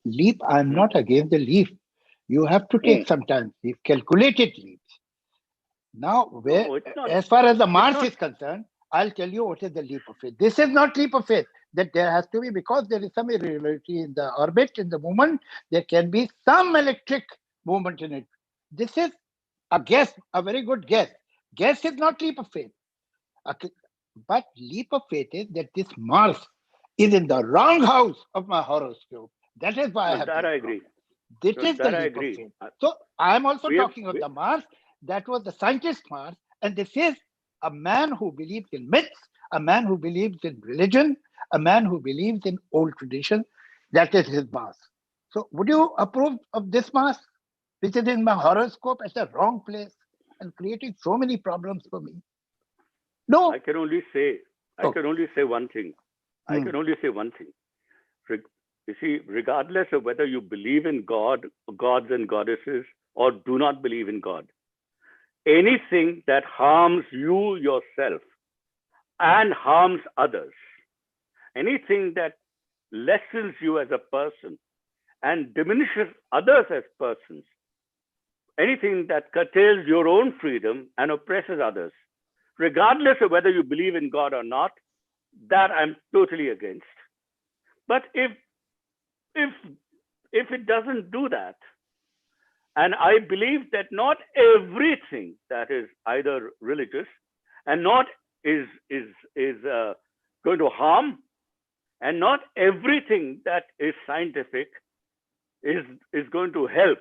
S2: Leap, I'm not against the leap. You have to take sometimes calculated leaps. Now, as far as the Mars is concerned, I'll tell you what is the leap of faith. This is not leap of faith. That there has to be, because there is some irregularity in the orbit, in the movement, there can be some electric movement in it. This is a guess, a very good guess. Guess is not leap of faith. Okay. But leap of faith is that this Mars is in the wrong house of my horoscope. That is why I have
S3: that I agree.
S2: This is the leap of faith. So I am also talking of the Mars. That was the scientist Mars. And this is a man who believes in myths, a man who believes in religion, a man who believes in old tradition. That is his Mars. So would you approve of this Mars, which is in my horoscope at the wrong place and creating so many problems for me? No.
S3: I can only say one thing. I can only say one thing. You see, regardless of whether you believe in God, gods and goddesses, or do not believe in God, anything that harms you yourself and harms others, anything that lessens you as a person and diminishes others as persons, anything that curtails your own freedom and oppresses others, regardless of whether you believe in God or not, that I'm totally against. But if it doesn't do that, and I believe that not everything that is either religious and not is going to harm, and not everything that is scientific is going to help.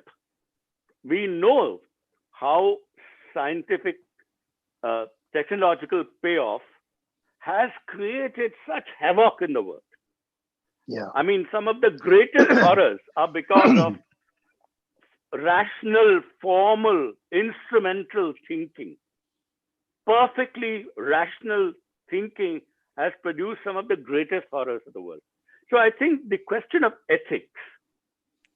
S3: We know how scientific technological payoff has created such havoc in the world.
S2: Yeah.
S3: I mean, some of the greatest horrors are because of rational, formal, instrumental thinking. Perfectly rational thinking has produced some of the greatest horrors of the world. So I think the question of ethics,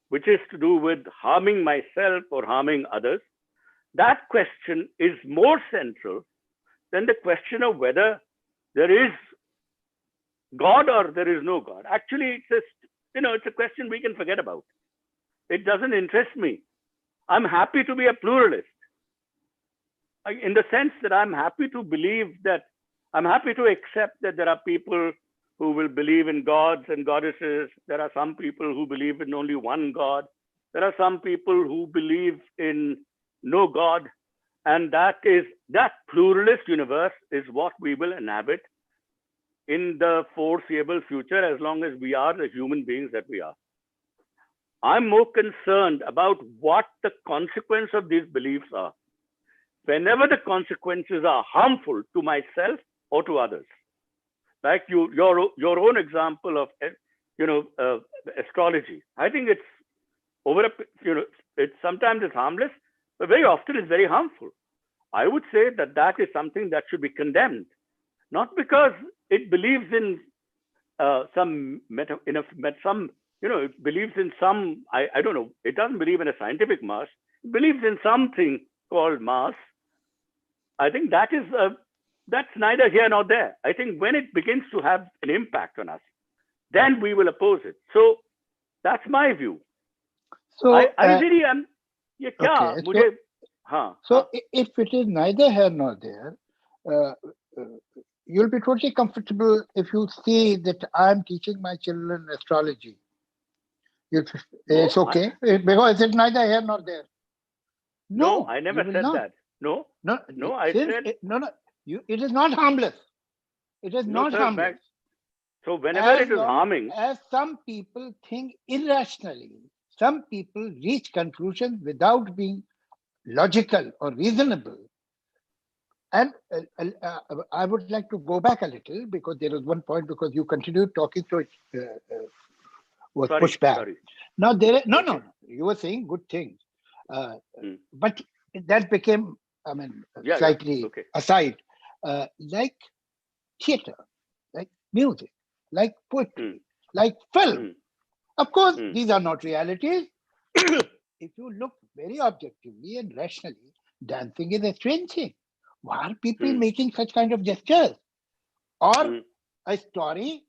S3: which is to do with harming myself or harming others, that question is more central than the question of whether there is God or there is no God. Actually, it's a question we can forget about. It doesn't interest me. I'm happy to be a pluralist, in the sense that I'm happy to accept that there are people who will believe in gods and goddesses. There are some people who believe in only one God. There are some people who believe in no God. And that pluralist universe is what we will inhabit in the foreseeable future, as long as we are the human beings that we are. I'm more concerned about what the consequence of these beliefs are. Whenever the consequences are harmful to myself or to others, like your own example of astrology, I think it's sometimes it's harmless, but very often it's very harmful. I would say that is something that should be condemned, not because it believes in it believes in some, I don't know, it doesn't believe in a scientific mass, it believes in something called mass. I think that's neither here nor there. I think when it begins to have an impact on us, then we will oppose it. So that's my view.
S2: So
S3: I really am. ये क्या
S2: okay,
S3: मुझे हाँ
S2: so if it is neither here nor there, you'll be totally comfortable if you see that I'm teaching my children astrology. It's okay because it's neither here nor there.
S3: No, I never said
S2: not.
S3: that. No, I said
S2: it is not harmless. It is not
S3: sir,
S2: harmless.
S3: So whenever it is harming,
S2: as some people think irrationally, some people reach conclusions without being logical or reasonable. And I would like to go back a little because there was one point because you continued talking, so it was pushed back.
S3: Sorry.
S2: Now no, you were saying good things, but that became, slightly aside, like theater, like music, like poetry, like film. Of course, these are not realities. If you look very objectively and rationally, dancing is a strange thing. Why are people making such kind of gestures? Or a story,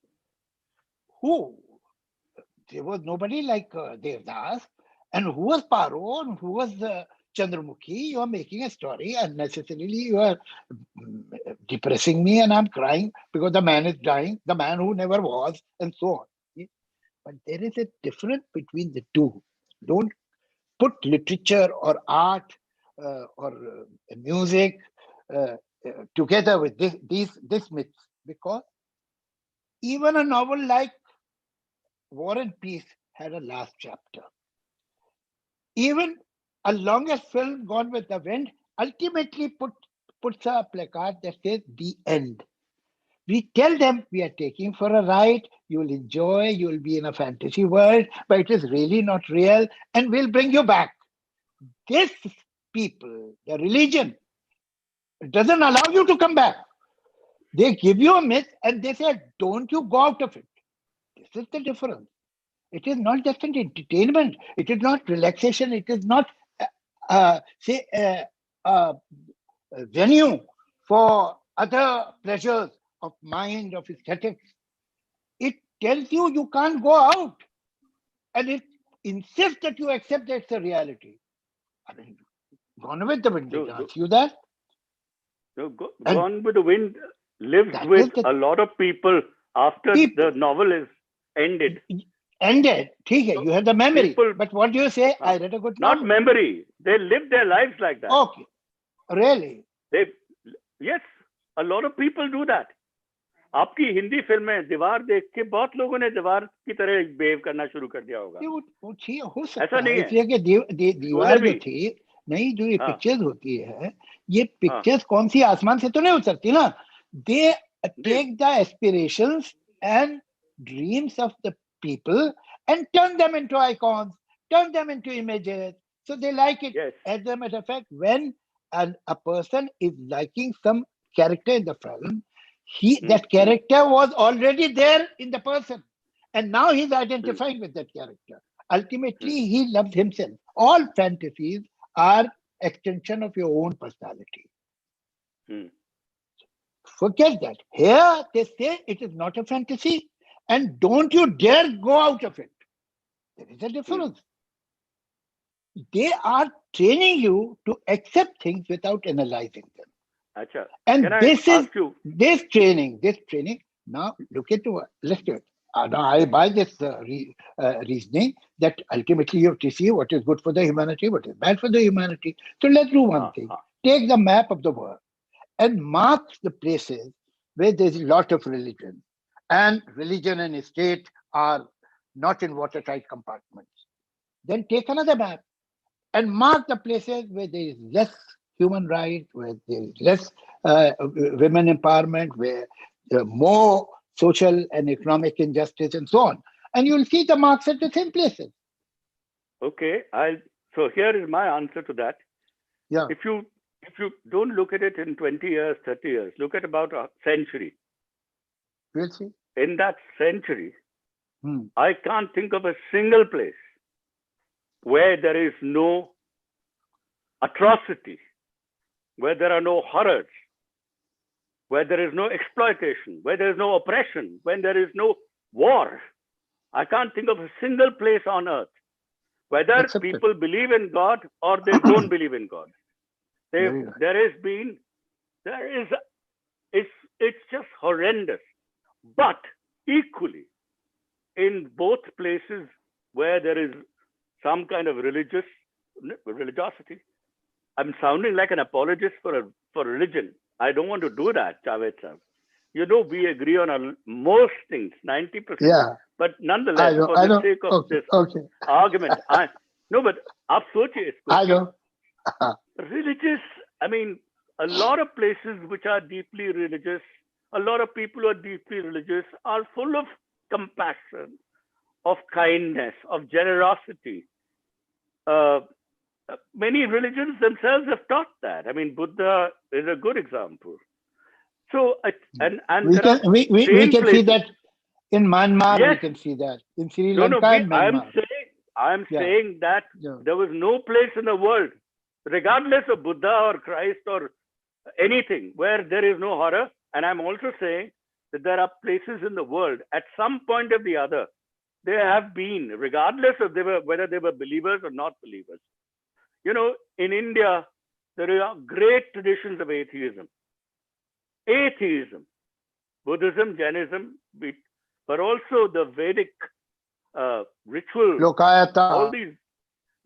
S2: there was nobody like Devdas, and who was Paro, and who was Chandramukhi. You are making a story, and necessarily you are depressing me, and I'm crying because the man is dying, the man who never was, and so on. But there is a difference between the two. Don't put literature or art or music together with this myths, because even a novel like War and Peace had a last chapter. Even a longer film, Gone with the Wind, ultimately puts a placard that says the end. We tell them we are taking for a ride, you will enjoy, you will be in a fantasy world, but it is really not real, and we'll bring you back. This people, the religion, doesn't allow you to come back. They give you a myth and they say, don't you go out of it. This is the difference. It is not just an entertainment. It is not relaxation. It is not, a venue for other pleasures of mind, of aesthetics. It tells you can't go out. And it insists that you accept that it's a reality. I mean, Gone with the Wind did ask you that.
S3: No, Gone with the Wind lives with a lot of people after the novel is ended.
S2: Ended. You have the memory. But what do you say? I read a good novel.
S3: Not memory. They live their lives like that.
S2: Okay. Really?
S3: Yes, a lot of people do that. आपकी Hindi film में दीवार देख के बहुत लोगों ने दीवार की तरह बिहेव करना शुरू कर दिया होगा।
S2: हो सकता है, इसलिए कि दीवार जो थी, नहीं, जो ये पिक्चर्स होती है, ये पिक्चर्स कौन सी आसमान से तो नहीं उतरती ना। They take the aspirations and dreams of the people and turn them into icons, turn them into images. So they like it. Yes. As a matter of fact, when a person is liking some character in the film, that character was already there in the person, and now he's identifying with that character. Ultimately, he loves himself. All fantasies are extension of your own personality. Forget that. Here they say it is not a fantasy, and don't you dare go out of it. There is a difference. They are training you to accept things without analyzing them.
S3: Achha.
S2: And this training. Now look at let's do it. Now I buy this reasoning that ultimately you have to see what is good for the humanity, what is bad for the humanity. So let's do one thing. Take the map of the world and mark the places where there's a lot of religion. And religion and state are not in watertight compartments. Then take another map and mark the places where there is less human rights, where there is less women empowerment, where more social and economic injustice and so on. And you'll see the marks at the same places.
S3: Okay, so here is my answer to that.
S2: Yeah.
S3: If you don't look at it in 20 years, 30 years, look at about a century.
S2: We'll see.
S3: In that century, I can't think of a single place where there is no atrocity, where there are no horrors, where there is no exploitation, where there is no oppression, when there is no war. I can't think of a single place on earth, whether people believe in God or they don't believe in God. It's just horrendous. But equally, in both places where there is some kind of religiosity, I'm sounding like an apologist for religion. I don't want to do that, Javed sir. You know, we agree on most things, 90%.
S2: Yeah.
S3: But nonetheless, for the sake of this argument, but आप सोचिए इसको.
S2: I know.
S3: Religious, I mean, a lot of places which are deeply religious, a lot of people who are deeply religious are full of compassion, of kindness, of generosity. Many religions themselves have taught that. I mean, Buddha is a good example. So,
S2: we can see that in Myanmar. Yes. We can see that in Sri Lanka and Myanmar.
S3: I'm saying that there was no place in the world, regardless of Buddha or Christ or anything, where there is no horror. And I'm also saying that there are places in the world, at some point or the other, they have been, regardless of whether they were believers or not believers. You know, in India, there are great traditions of atheism. Atheism, Buddhism, Jainism, but also the Vedic rituals.
S2: Lokayata.
S3: All these.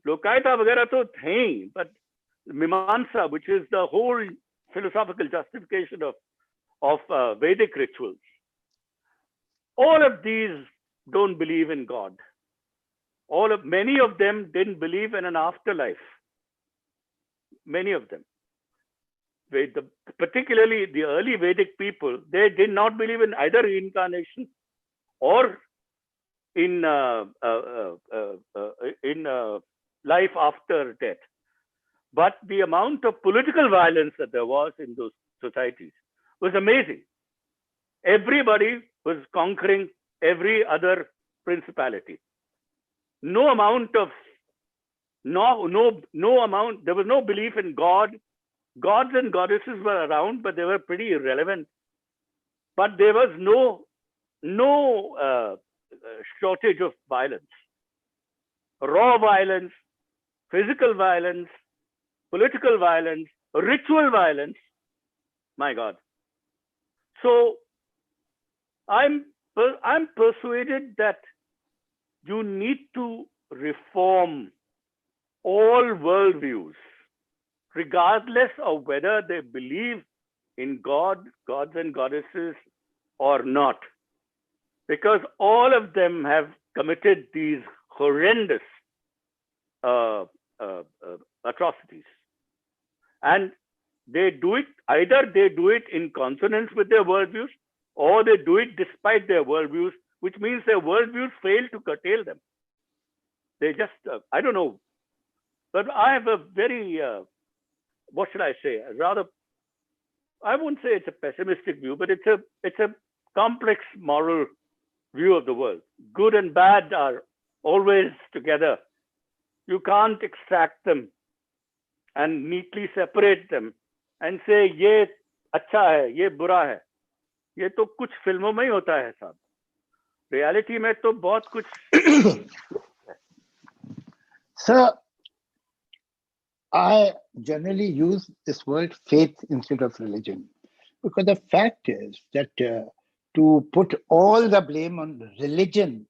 S3: Lokayata vagara to thing, but Mimamsa, which is the whole philosophical justification of Vedic rituals. All of these don't believe in God. Many of them didn't believe in an afterlife. Many of them. Particularly the early Vedic people, they did not believe in either reincarnation or in life after death. But the amount of political violence that there was in those societies was amazing. Everybody was conquering every other principality. There was no belief in God. Gods and goddesses were around, but they were pretty irrelevant. But there was no shortage of violence. Raw violence, physical violence, political violence, ritual violence. My God. So I'm persuaded that you need to reform all worldviews, regardless of whether they believe in gods and goddesses or not, because all of them have committed these horrendous atrocities. And they do it, either they do it in consonance with their worldviews, or they do it despite their worldviews, which means their worldviews fail to curtail them. They just, I don't know. But I have a very, what should I say? Rather, I wouldn't say it's a pessimistic view, but it's a complex moral view of the world. Good and bad are always together. You can't extract them and neatly separate them and say, ye acha hai, ye bura hai. ये तो कुछ फिल्मों में ही होता है साहब. Reality में तो बहुत कुछ.
S2: Sir, I generally use this word faith instead of religion, because the fact is that to put all the blame on religion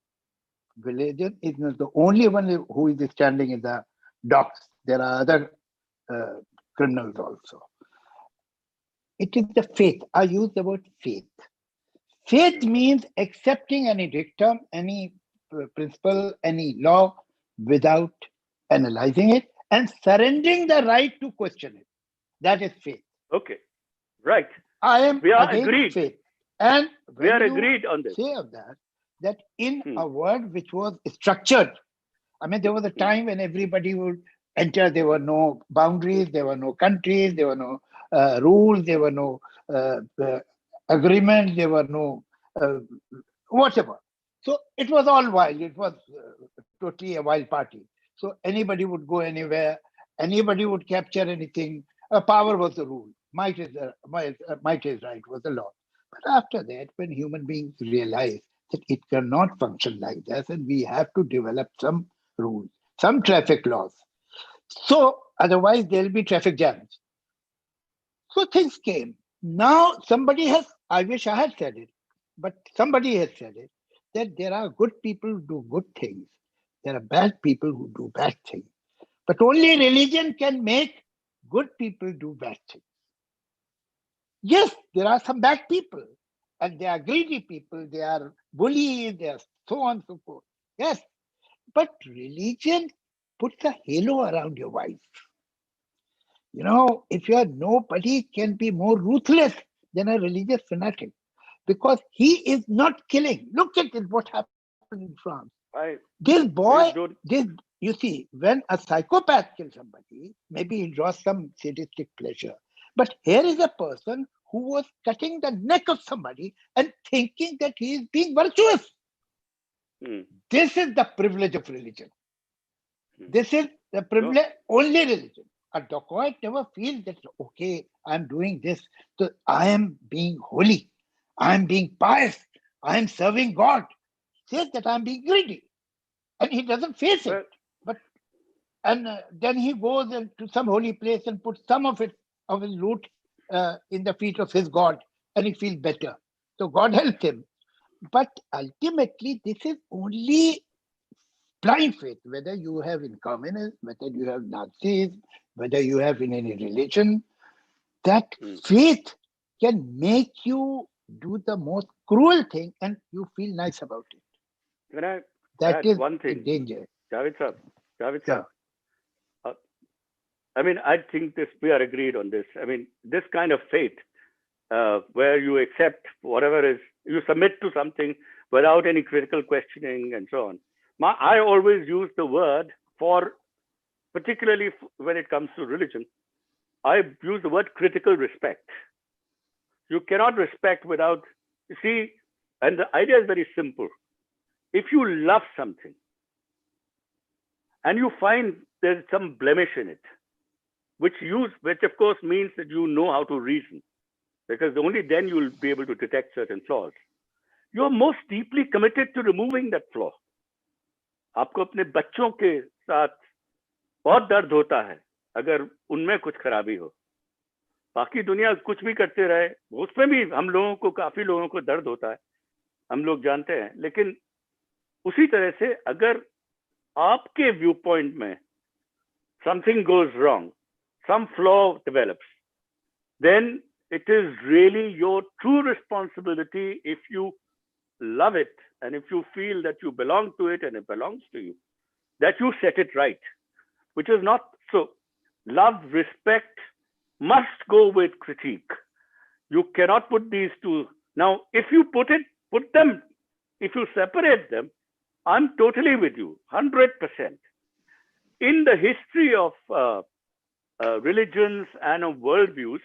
S2: is not the only one who is standing in the docks. There are other criminals also. It is the faith. I use the word faith. Faith means accepting any dictum, any principle, any law without analyzing it and surrendering the right to question it. That is faith.
S3: Okay, right.
S2: We are agreed. Faith. And
S3: we are agreed on this.
S2: Say of that in a world which was structured, I mean, there was a time when everybody would enter. There were no boundaries, there were no countries, there were no rules, there were no agreements, there were no uh, whatever. So it was all wild. It was totally a wild party. So anybody would go anywhere, anybody would capture anything. Power was the rule. Might is right was the law. But after that, when human beings realize that it cannot function like this, and we have to develop some rules, some traffic laws. So otherwise there'll be traffic jams. So things came. Now somebody has, I wish I had said it, but somebody has said it, that there are good people who do good things. There are bad people who do bad things. But only religion can make good people do bad things. Yes, there are some bad people, and they are greedy people, they are bullies, they are so on and so forth. Yes, but religion puts a halo around your wife. You know, if you are, nobody can be more ruthless than a religious fanatic, because he is not killing. Look at it, what happened in France. This boy, you see, when a psychopath kills somebody, maybe he draws some sadistic pleasure. But here is a person who was cutting the neck of somebody and thinking that he is being virtuous. This is the privilege of religion. This is the privilege, only religion. A dacoit never feels that, okay, I'm doing this, so I am being holy, I am being pious, I am serving God. He says that I'm being greedy. And he doesn't face it. And then he goes to some holy place and puts some of his loot in the feet of his God, and he feels better. So God helps him. But ultimately, this is only blind faith, whether you have in communism, whether you have Nazism, whether you have in any religion, that faith can make you do the most cruel thing and you feel nice about it.
S3: Can I
S2: that
S3: add
S2: is
S3: one thing?
S2: in danger.
S3: Javed sir. I mean, I think we are agreed on this. I mean, this kind of faith, where you accept whatever is, you submit to something without any critical questioning and so on. I always use the word for, particularly when it comes to religion, I use the word critical respect. You cannot respect without, you see, and the idea is very simple. If you love something and you find there's some blemish in it, which of course means that you know how to reason, because only then you'll be able to detect certain flaws. You're most deeply committed to removing that flaw. आपको अपने बच्चों के साथ बहुत दर्द होता है अगर उनमें कुछ खराबी हो. बाकी दुनिया कुछ भी करते रहे, उसमें भी हम लोगों को, काफी लोगों को दर्द होता है, हम लोग जानते हैं. लेकिन उसी तरह से अगर आपके व्यू पॉइंट में something goes wrong, some flaw develops, then it is really your true responsibility, if you love it and if you feel that you belong to it and it belongs to you, that you set it right, which is not so. Love, respect must go with critique. You cannot put these two. Now, if you if you separate them, I'm totally with you, 100%. In the history of religions and of worldviews,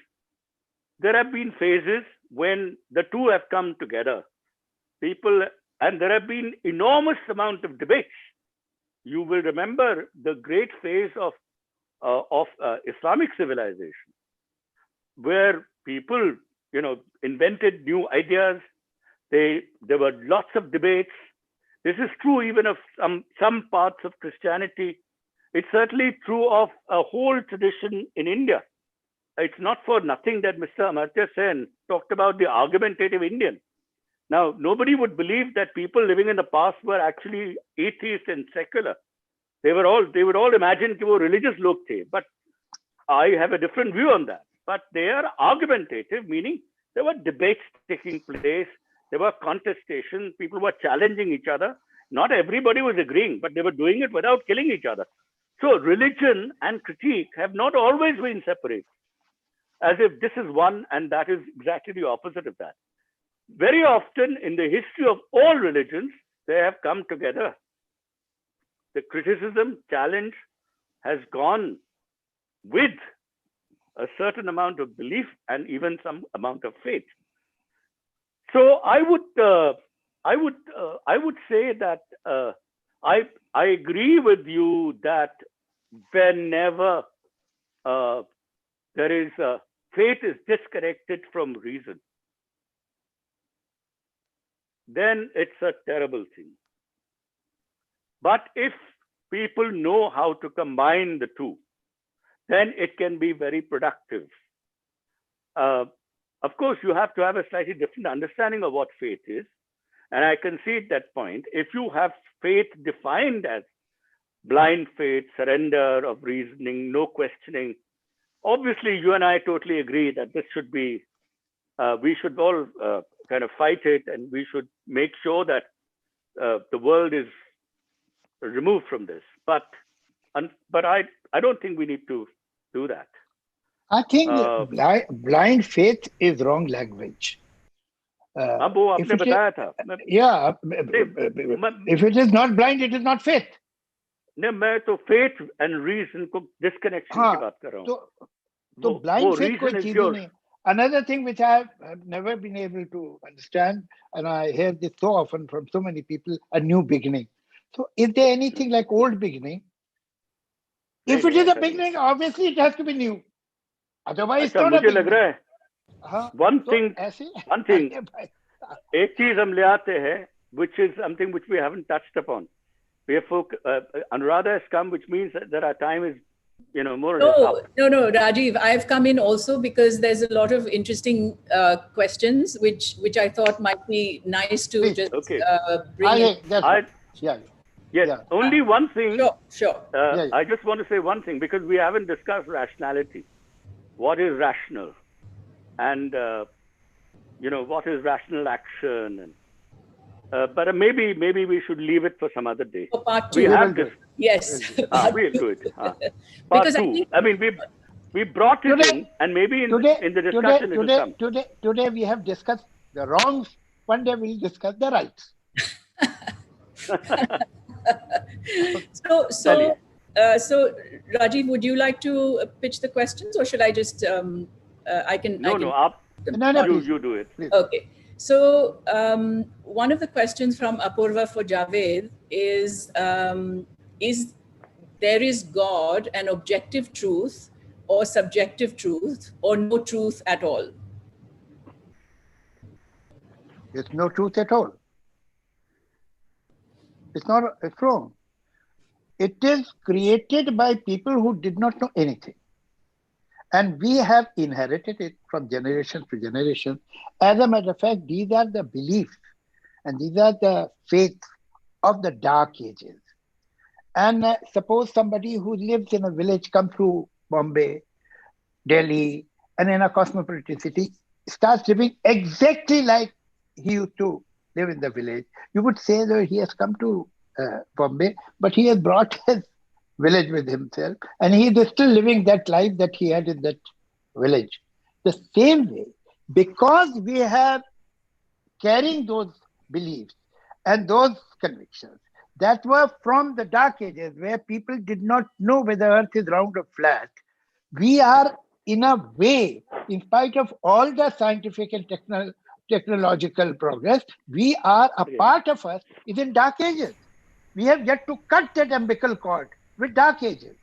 S3: there have been phases when the two have come together. And there have been enormous amount of debates. You will remember the great phase of Islamic civilization, where people, invented new ideas. There were lots of debates. This is true even of some parts of Christianity. It's certainly true of a whole tradition in India. It's not for nothing that Mr. Amartya Sen talked about the argumentative Indian. Now, nobody would believe that people living in the past were actually atheists and secular. They would all imagine that they were religious log the. But I have a different view on that. But they are argumentative, meaning there were debates taking place. There were contestations. People were challenging each other. Not everybody was agreeing, but they were doing it without killing each other. So religion and critique have not always been separate, as if this is one and that is exactly the opposite of that. Very often in the history of all religions, they have come together. The criticism, challenge has gone with a certain amount of belief and even some amount of faith. So I would say that I agree with you that whenever there is faith is disconnected from reason, then it's a terrible thing. But if people know how to combine the two, then it can be very productive. Of course, you have to have a slightly different understanding of what faith is. And I concede that point. If you have faith defined as blind faith, surrender of reasoning, no questioning, obviously you and I totally agree that this should be, we should all kind of fight it, and we should make sure that the world is removed from this. But I don't think we need to do that.
S2: I think blind faith is wrong language. If it is not blind, it is not faith.
S3: मैं तो faith and reason को disconnection की बात कर रहा हूँ.
S2: तो blind faith कोई चीज ही नहीं. Another thing which I have never been able to understand, and I hear this so often from so many people, a new beginning. So is there anything like old beginning? If it is a beginning, obviously it has to be new. Otherwise, it's not a beginning. मुझे लग रहा है one thing, एक चीज हम ले आते हैं, which is something which we haven't touched upon. We have Anuradha has come, which means that our time is, more or less up.
S1: No, Rajeev, I've come in also because there's a lot of interesting questions which I thought might be nice to just bring in.
S3: Yes, only one thing.
S1: Sure.
S3: I just want to say one thing, because we haven't discussed rationality. What is rational? And, what is rational action? And but maybe we should leave it for some other day.
S1: For part two.
S3: We have this.
S1: Yes.
S3: We'll do it. Part two. I mean, we brought it in, and maybe in the discussion it will come.
S2: Today we have discussed the wrongs. One day we'll discuss the rights.
S1: So Rajeev, would you like to pitch the questions, or should I just? I can.
S3: No. You do it. Please.
S1: Okay. So one of the questions from Apurva for Javed is there is God an objective truth or subjective truth, or no truth at all?
S2: There's no truth at all. It's wrong. It is created by people who did not know anything. And we have inherited it from generation to generation. As a matter of fact, these are the beliefs and these are the faiths of the dark ages. And suppose somebody who lives in a village comes through Bombay, Delhi, and in a cosmopolitan city, starts living exactly like he used to live in the village. You would say that he has come to Bombay, but he has brought his village with himself, and he is still living that life that he had in that village. The same way, because we have carrying those beliefs and those convictions that were from the dark ages, where people did not know whether Earth is round or flat, we are in a way, in spite of all the scientific and technological progress, we are a part of us is in dark ages. We have yet to cut that umbilical cord with dark ages.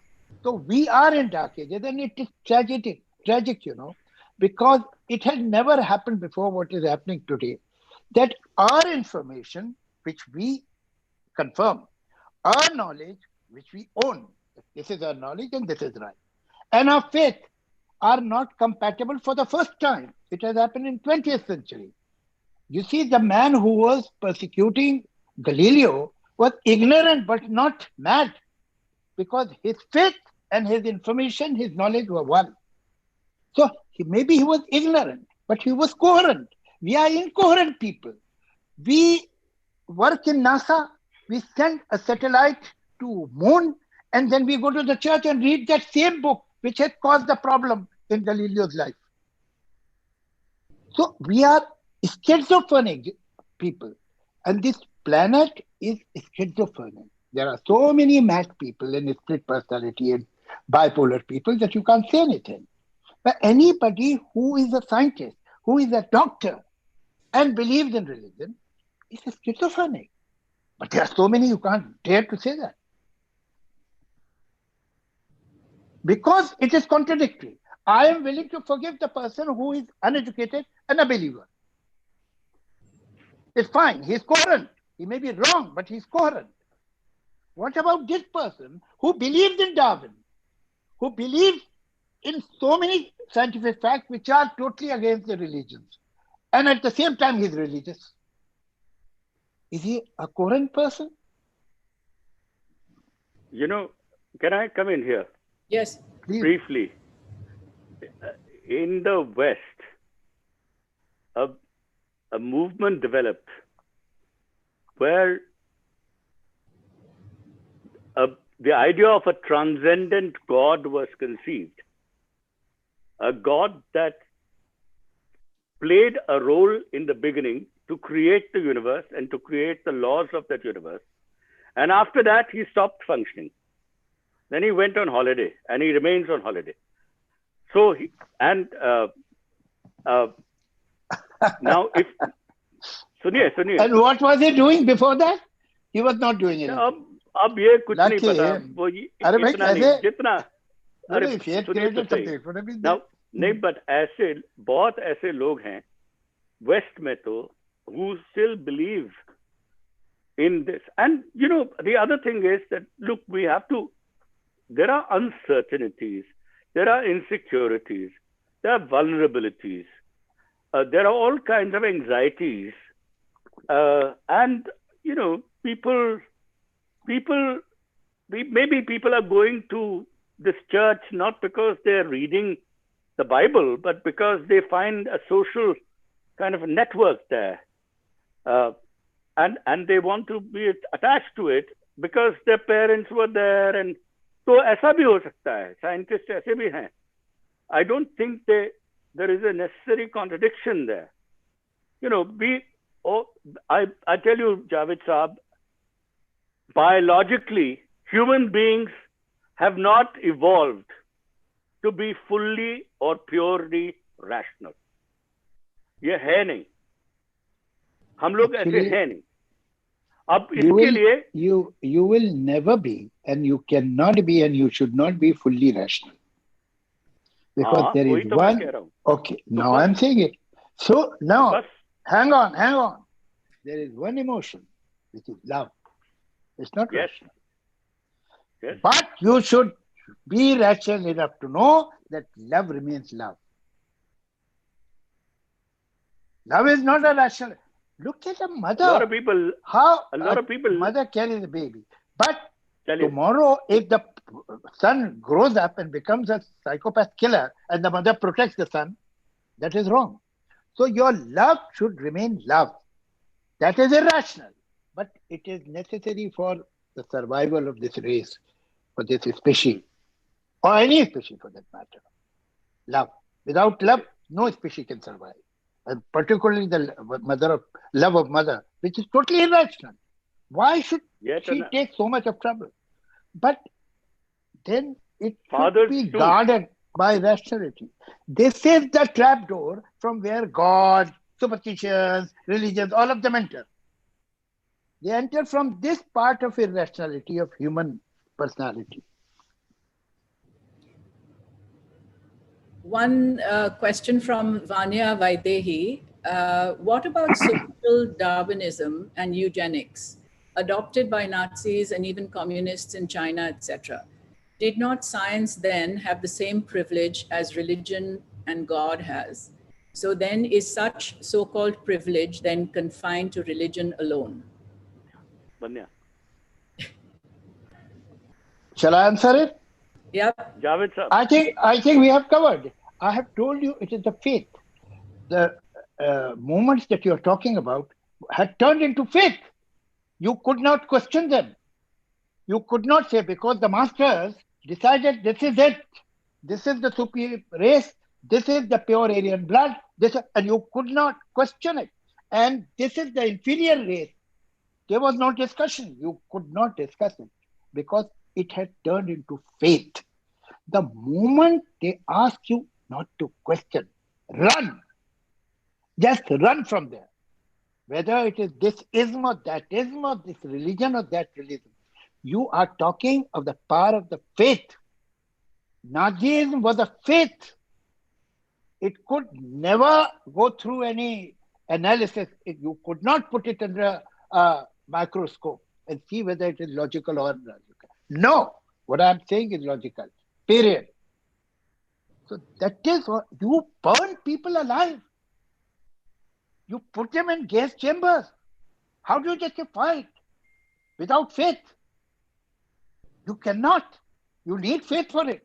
S2: So we are in dark ages, and it is tragic, because it has never happened before what is happening today, that our information, which we confirm, our knowledge, which we own, this is our knowledge and this is right, and our faith are not compatible for the first time. It has happened in 20th century. You see, the man who was persecuting Galileo was ignorant but not mad, because his faith and his information, his knowledge were one. So maybe he was ignorant, but he was coherent. We are incoherent people. We work in NASA, we send a satellite to moon, and then we go to the church and read that same book, which had caused the problem in Galileo's life. So we are schizophrenic people, and this planet is schizophrenic. There are so many mad people and split personality and bipolar people that you can't say anything. But anybody who is a scientist, who is a doctor, and believes in religion is schizophrenic. But there are so many you can't dare to say that. Because it is contradictory. I am willing to forgive the person who is uneducated and a believer. It's fine. He's coherent. He may be wrong, but he's coherent. What about this person who believes in Darwin, who believes in so many scientific facts which are totally against the religions, and at the same time he's religious? Is he a coherent person?
S3: You know, can I come in here?
S1: Yes.
S2: Please.
S3: Briefly. In the West, a movement developed where the idea of a transcendent God was conceived. A God that played a role in the beginning to create the universe and to create the laws of that universe. And after that, he stopped functioning. Then he went on holiday, and he remains on holiday. So, now if Suniye.
S2: And what was he doing before that? He was not doing anything.
S3: अब ये कुछ नहीं
S2: Lucky
S3: पता
S2: him.
S3: वो
S2: अरे भाई
S3: इतना नहीं
S2: कैसे?
S3: जितना
S2: No,
S3: अरे
S2: if he had
S3: सुनिए तो
S2: created
S3: सही
S2: something, it would have been
S3: now
S2: there.
S3: नहीं but ऐसे बहुत ऐसे लोग हैं वेस्ट में तो who still believe in this. And you know, the other thing is that look, we have to, there are uncertainties, there are insecurities, there are vulnerabilities, there are all kinds of anxieties, and you know, maybe people are going to this church not because they're reading the Bible, but because they find a social kind of network there. And they want to be attached to it because their parents were there. And so ऐसा भी हो सकता है. Scientists ऐसे भी हैं. I don't think there is a necessary contradiction there. You know, I tell you, Javed Saab, biologically, human beings have not evolved to be fully or purely rational. ये है नहीं. हम लोग ऐसे हैं नहीं. अब इसके लिए
S2: you will never be, and you cannot be, and you should not be fully rational, because there is one. Okay, now I'm saying it. So now, hang on. There is one emotion, which is love. It's not rational.
S3: Yes.
S2: But you should be rational enough to know that love remains love. Love is not a rational. Look at a mother.
S3: A lot of people.
S2: How
S3: a lot of people.
S2: Mother carries a baby, but tomorrow, if the son grows up and becomes a psychopath killer, and the mother protects the son, that is wrong. So your love should remain love. That is irrational, but it is necessary for the survival of this race, for this species, or any species for that matter. Love. Without love, no species can survive. And particularly the love of mother, which is totally irrational. Why should she take so much of trouble? But then it should be guarded by rationality. This is the trapdoor from where God, superstitions, religions, all of them enter. They enter from this part of irrationality of human personality.
S1: One question from Vanya Vaidehi. What about social Darwinism and eugenics, adopted by Nazis and even communists in China, etc.? Did not science then have the same privilege as religion and God has? So then is such so-called privilege then confined to religion alone?
S3: Vanya.
S2: Shall I answer it?
S1: Yep.
S3: Javed sir.
S2: I think we have covered. I have told you it is the faith. The movements that you are talking about had turned into faith. You could not question them. You could not say, because the masters decided this is it. This is the superior race. This is the pure Aryan blood. And you could not question it. And this is the inferior race. There was no discussion. You could not discuss it because it had turned into faith. The moment they ask you not to question, run. Just run from there. whether it is this ism or that ism or this religion or that religion. You are talking of the power of the faith. Nazism was a faith. It could never go through any analysis. You could not put it under a microscope and see whether it is logical or illogical. No, what I'm saying is logical, period. So that is what you burn people alive. You put them in gas chambers. How do you justify it? Without faith. You cannot. You need faith for it.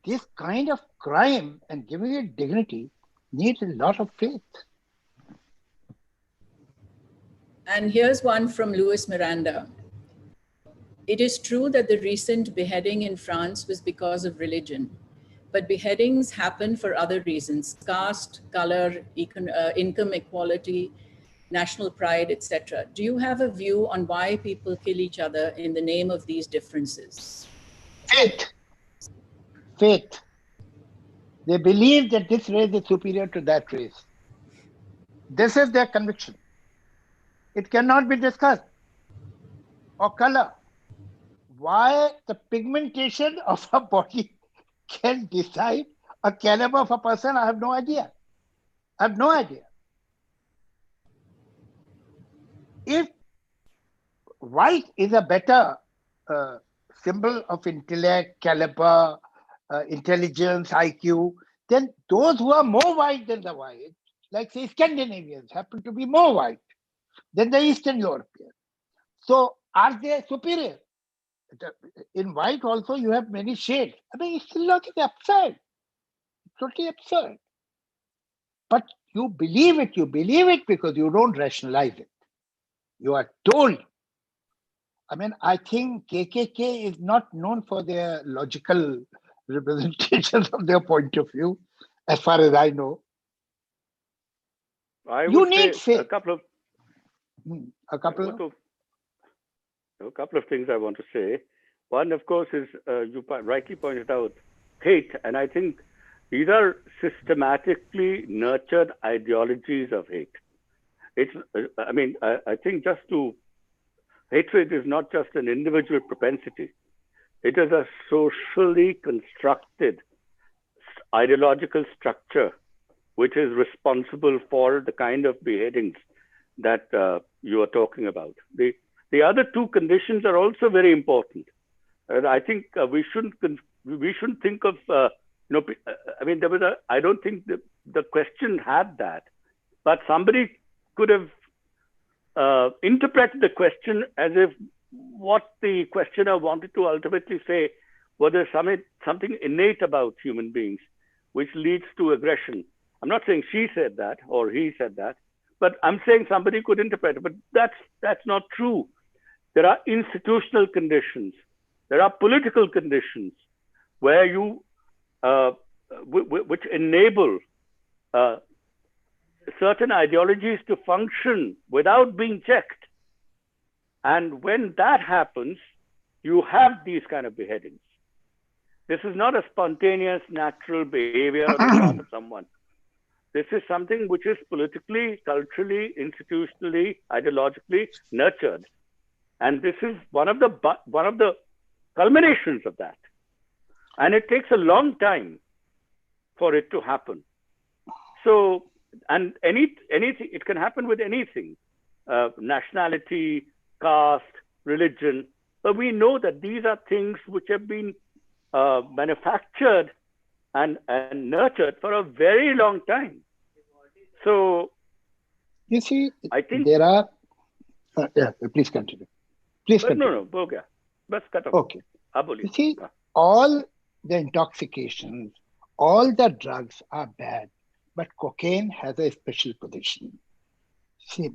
S2: This kind of crime and giving it dignity needs a lot of faith.
S1: And here's one from Louis Miranda. It is true that the recent beheading in France was because of religion, but beheadings happen for other reasons: caste, color, income equality, national pride, etc. Do you have a view on why people kill each other in the name of these differences?
S2: Faith. Faith. They believe that this race is superior to that race. This is their conviction. It cannot be discussed. Or color. Why the pigmentation of a body can decide a caliber of a person, I have no idea. I have no idea. If white is a better symbol of intellect, caliber, intelligence, IQ, then those who are more white than the white, like say Scandinavians, happen to be more white than the Eastern Europeans. So are they superior? In white also you have many shades. I mean, it's logically absurd. It's totally absurd. But you believe it because you don't rationalize it. You are told. I mean, I think KKK is not known for their logical representations of their point of view, as far as I know.
S3: You need faith. A couple of things I want to say. One, of course, is you rightly pointed out hate, and I think these are systematically nurtured ideologies of hate. I think hatred is not just an individual propensity. It is a socially constructed ideological structure which is responsible for the kind of beheadings that you are talking about. The other two conditions are also very important. And I think we shouldn't think of, I don't think the question had that, but somebody could have interpreted the question as if what the questioner wanted to ultimately say was there something innate about human beings which leads to aggression. I'm not saying she said that or he said that, but I'm saying somebody could interpret it. But that's not true. There are institutional conditions. There are political conditions where which enable certain ideologies to function without being checked. And when that happens, you have these kind of beheadings. This is not a spontaneous, natural behavior on the part of someone. This is something which is politically, culturally, institutionally, ideologically nurtured. And this is one of the culminations of that. And it takes a long time for it to happen. So, and anything, it can happen with anything, nationality, caste, religion. But we know that these are things which have been manufactured and nurtured for a very long time. So,
S2: you see,
S3: I think
S2: there are. Please continue.
S3: No, okay. Let's cut off.
S2: Okay. You see, all the intoxications, all the drugs are bad, but cocaine has a special position. See,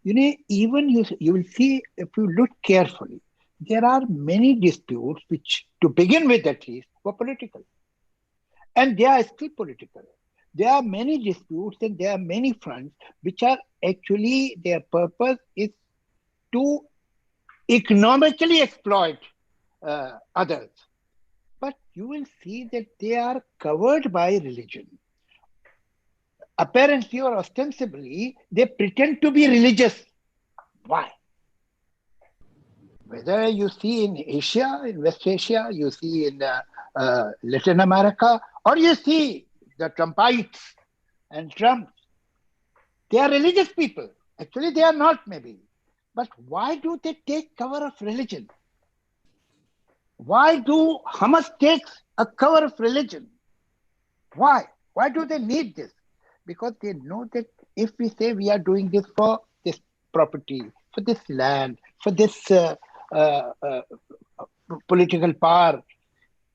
S2: even you will see, if you look carefully, there are many disputes which, to begin with at least, were political. And they are still political. There are many disputes and there are many fronts which are actually, their purpose is to economically exploit others. But you will see that they are covered by religion. apparently or ostensibly, they pretend to be religious. Why? Whether you see in Asia, in West Asia, you see in Latin America, or you see the Trumpites and Trump, they are religious people. Actually, they are not, maybe. But why do they take cover of religion? Why do Hamas takes a cover of religion? Why? Why do they need this? Because they know that if we say we are doing this for this property, for this land, for this political power,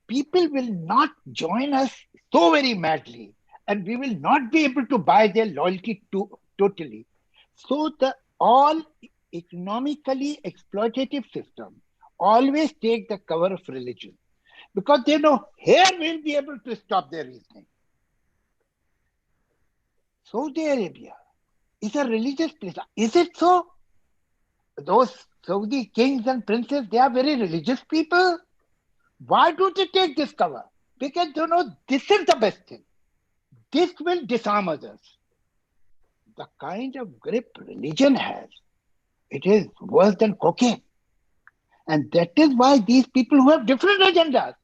S2: people will not join us so very madly, and we will not be able to buy their loyalty totally. So the all economically exploitative system always take the cover of religion, because they know here we'll be able to stop their reasoning. Saudi Arabia is a religious place. Is it so? Those Saudi kings and princes, they are very religious people. Why do they take this cover? Because they know this is the best thing. This will disarm others. The kind of grip religion has, it is worse than cocaine. And that is why these people who have different agendas,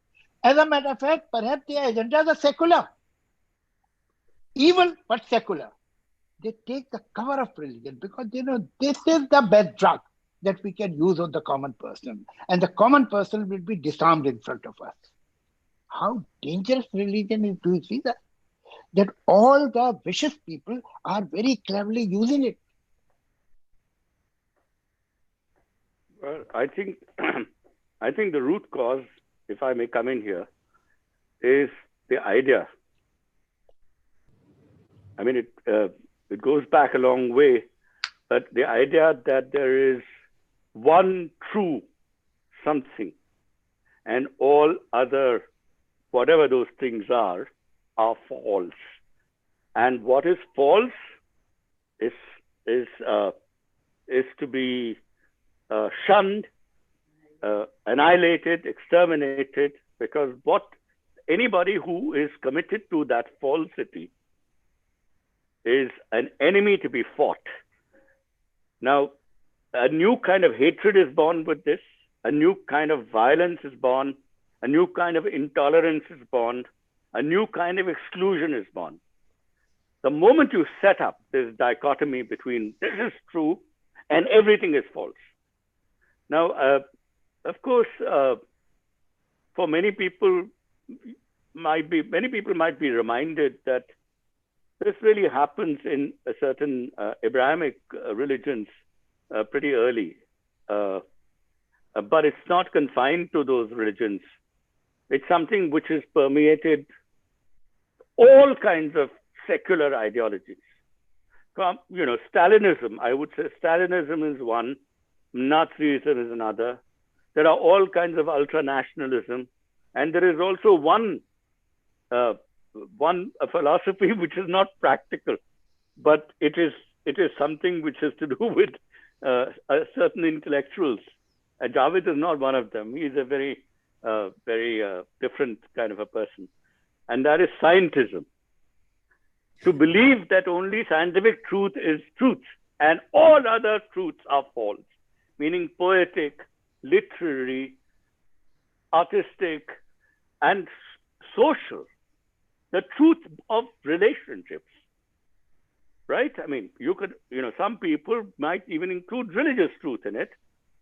S2: as a matter of fact, perhaps their agendas are secular. Evil, but secular. They take the cover of religion because they know this is the best drug that we can use on the common person. And the common person will be disarmed in front of us. How dangerous religion is, do you see that? That all the vicious people are very cleverly using it.
S3: Well, I think the root cause, if I may come in here, is the idea. I mean, it goes back a long way, but the idea that there is one true something, and all other, whatever those things are false. And what is false is to be shunned, annihilated, exterminated, because anybody who is committed to that falsity is an enemy to be fought. Now, a new kind of hatred is born with this, a new kind of violence is born, a new kind of intolerance is born, a new kind of exclusion is born. The moment you set up this dichotomy between this is true and everything is false. Now, of course, for many people might be reminded that this really happens in a certain Abrahamic religions pretty early, but it's not confined to those religions. It's something which has permeated all kinds of secular ideologies. Stalinism, I would say Stalinism is one, Nazism is another. There are all kinds of ultranationalism, and there is also one philosophy which is not practical, but it is something which has to do with certain intellectuals. Javed is not one of them. He is a very different kind of a person, and that is scientism. To believe that only scientific truth is truth and all other truths are false, meaning poetic, literary, artistic, and social. The truth of relationships, right? I mean, some people might even include religious truth in it,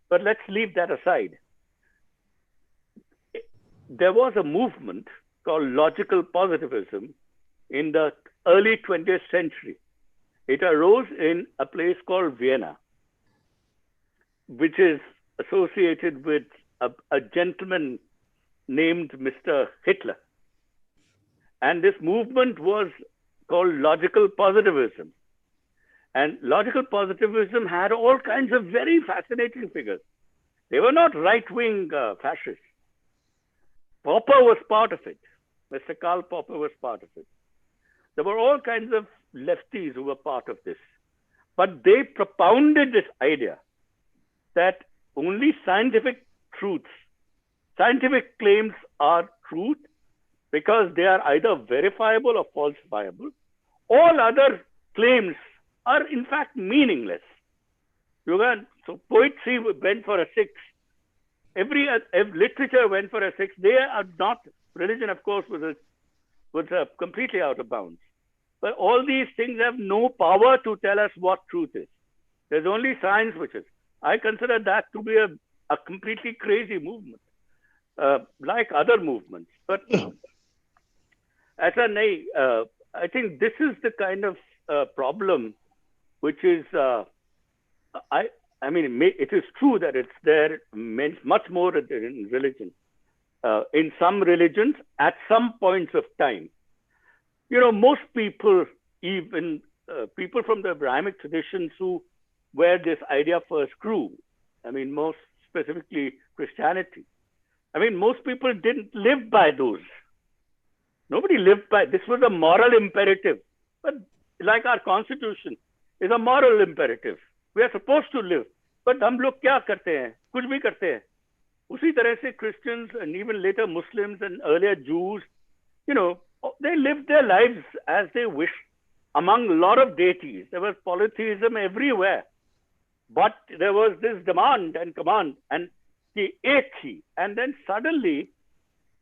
S3: but let's leave that aside. There was a movement called logical positivism in the early 20th century. It arose in a place called Vienna, which is associated with a gentleman named Mr. Hitler. And this movement was called logical positivism. And logical positivism had all kinds of very fascinating figures. They were not right-wing fascists. Popper was part of it. Mr. Karl Popper was part of it. There were all kinds of lefties who were part of this. But they propounded this idea that only scientific truths, scientific claims are truth, because they are either verifiable or falsifiable, all other claims are in fact meaningless. So poetry went for a 6. Every literature went for a 6. They are not. Religion, of course, was completely out of bounds. But all these things have no power to tell us what truth is. There's only science which is. I consider that to be a completely crazy movement, like other movements. But I think this is the kind of problem which is, it is true that it's there much more in religion. In some religions, at some points of time. Most people, even people from the Abrahamic traditions where this idea first grew, most specifically Christianity. Most people didn't live by those. Nobody lived by, this was a moral imperative. But like our constitution is a moral imperative. We are supposed to live. But हम लोग क्या करते हैं? कुछ भी करते हैं. उसी तरह से Christians and even later Muslims and earlier Jews, they lived their lives as they wished among a lot of deities. There was polytheism everywhere. But there was this demand and command and the एक ही. And then suddenly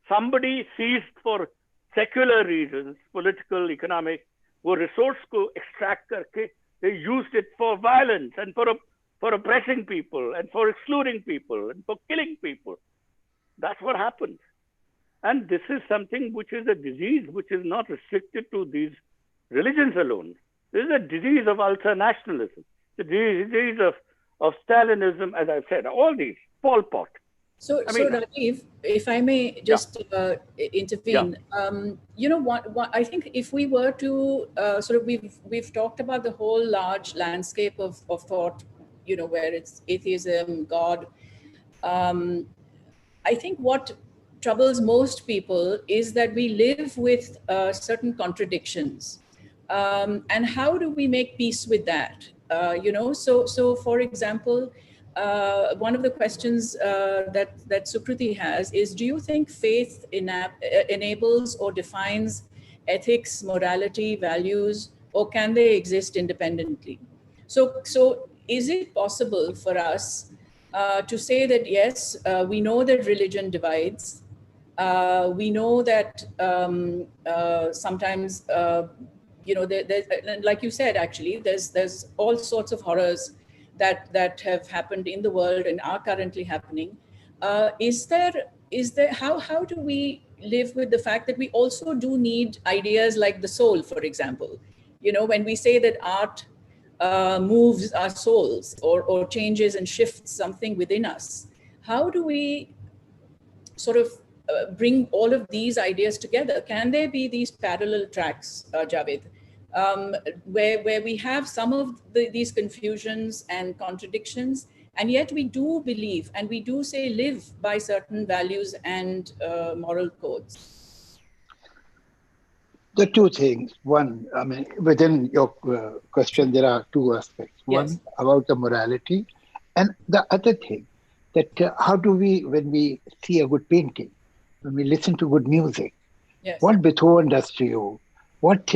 S3: somebody seized for secular reasons, political, economic, वो resource को extract करके, they used it for violence and for oppressing people and for excluding people and for killing people. That's what happened. And this is something which is a disease which is not restricted to these religions alone. This is a disease of ultranationalism, the disease of Stalinism, as I said, all these, Pol Pot.
S1: So Rajeev, if I may just intervene, I think if we were to we've talked about the whole large landscape of thought, where it's atheism, God. I think what troubles most people is that we live with certain contradictions. And how do we make peace with that? So for example, one of the questions that Sukriti has is, do you think faith enables or defines ethics, morality, values, or can they exist independently? So is it possible for us to say that, yes, we know that religion divides. We know that sometimes, like you said, actually, there's all sorts of horrors that have happened in the world and are currently happening. Is there how do we live with the fact that we also do need ideas like the soul, for example? When we say that art moves our souls or changes and shifts something within us, how do we sort of bring all of these ideas together? Can there be these parallel tracks, Javed, where we have some of these confusions and contradictions, and yet we do believe and we do say live by certain values and moral codes?
S2: The two things. One, within your question, there are two aspects. One, about the morality, and the other thing, that how do we, when we see a good painting, when we listen to good music, what Beethoven does to you, what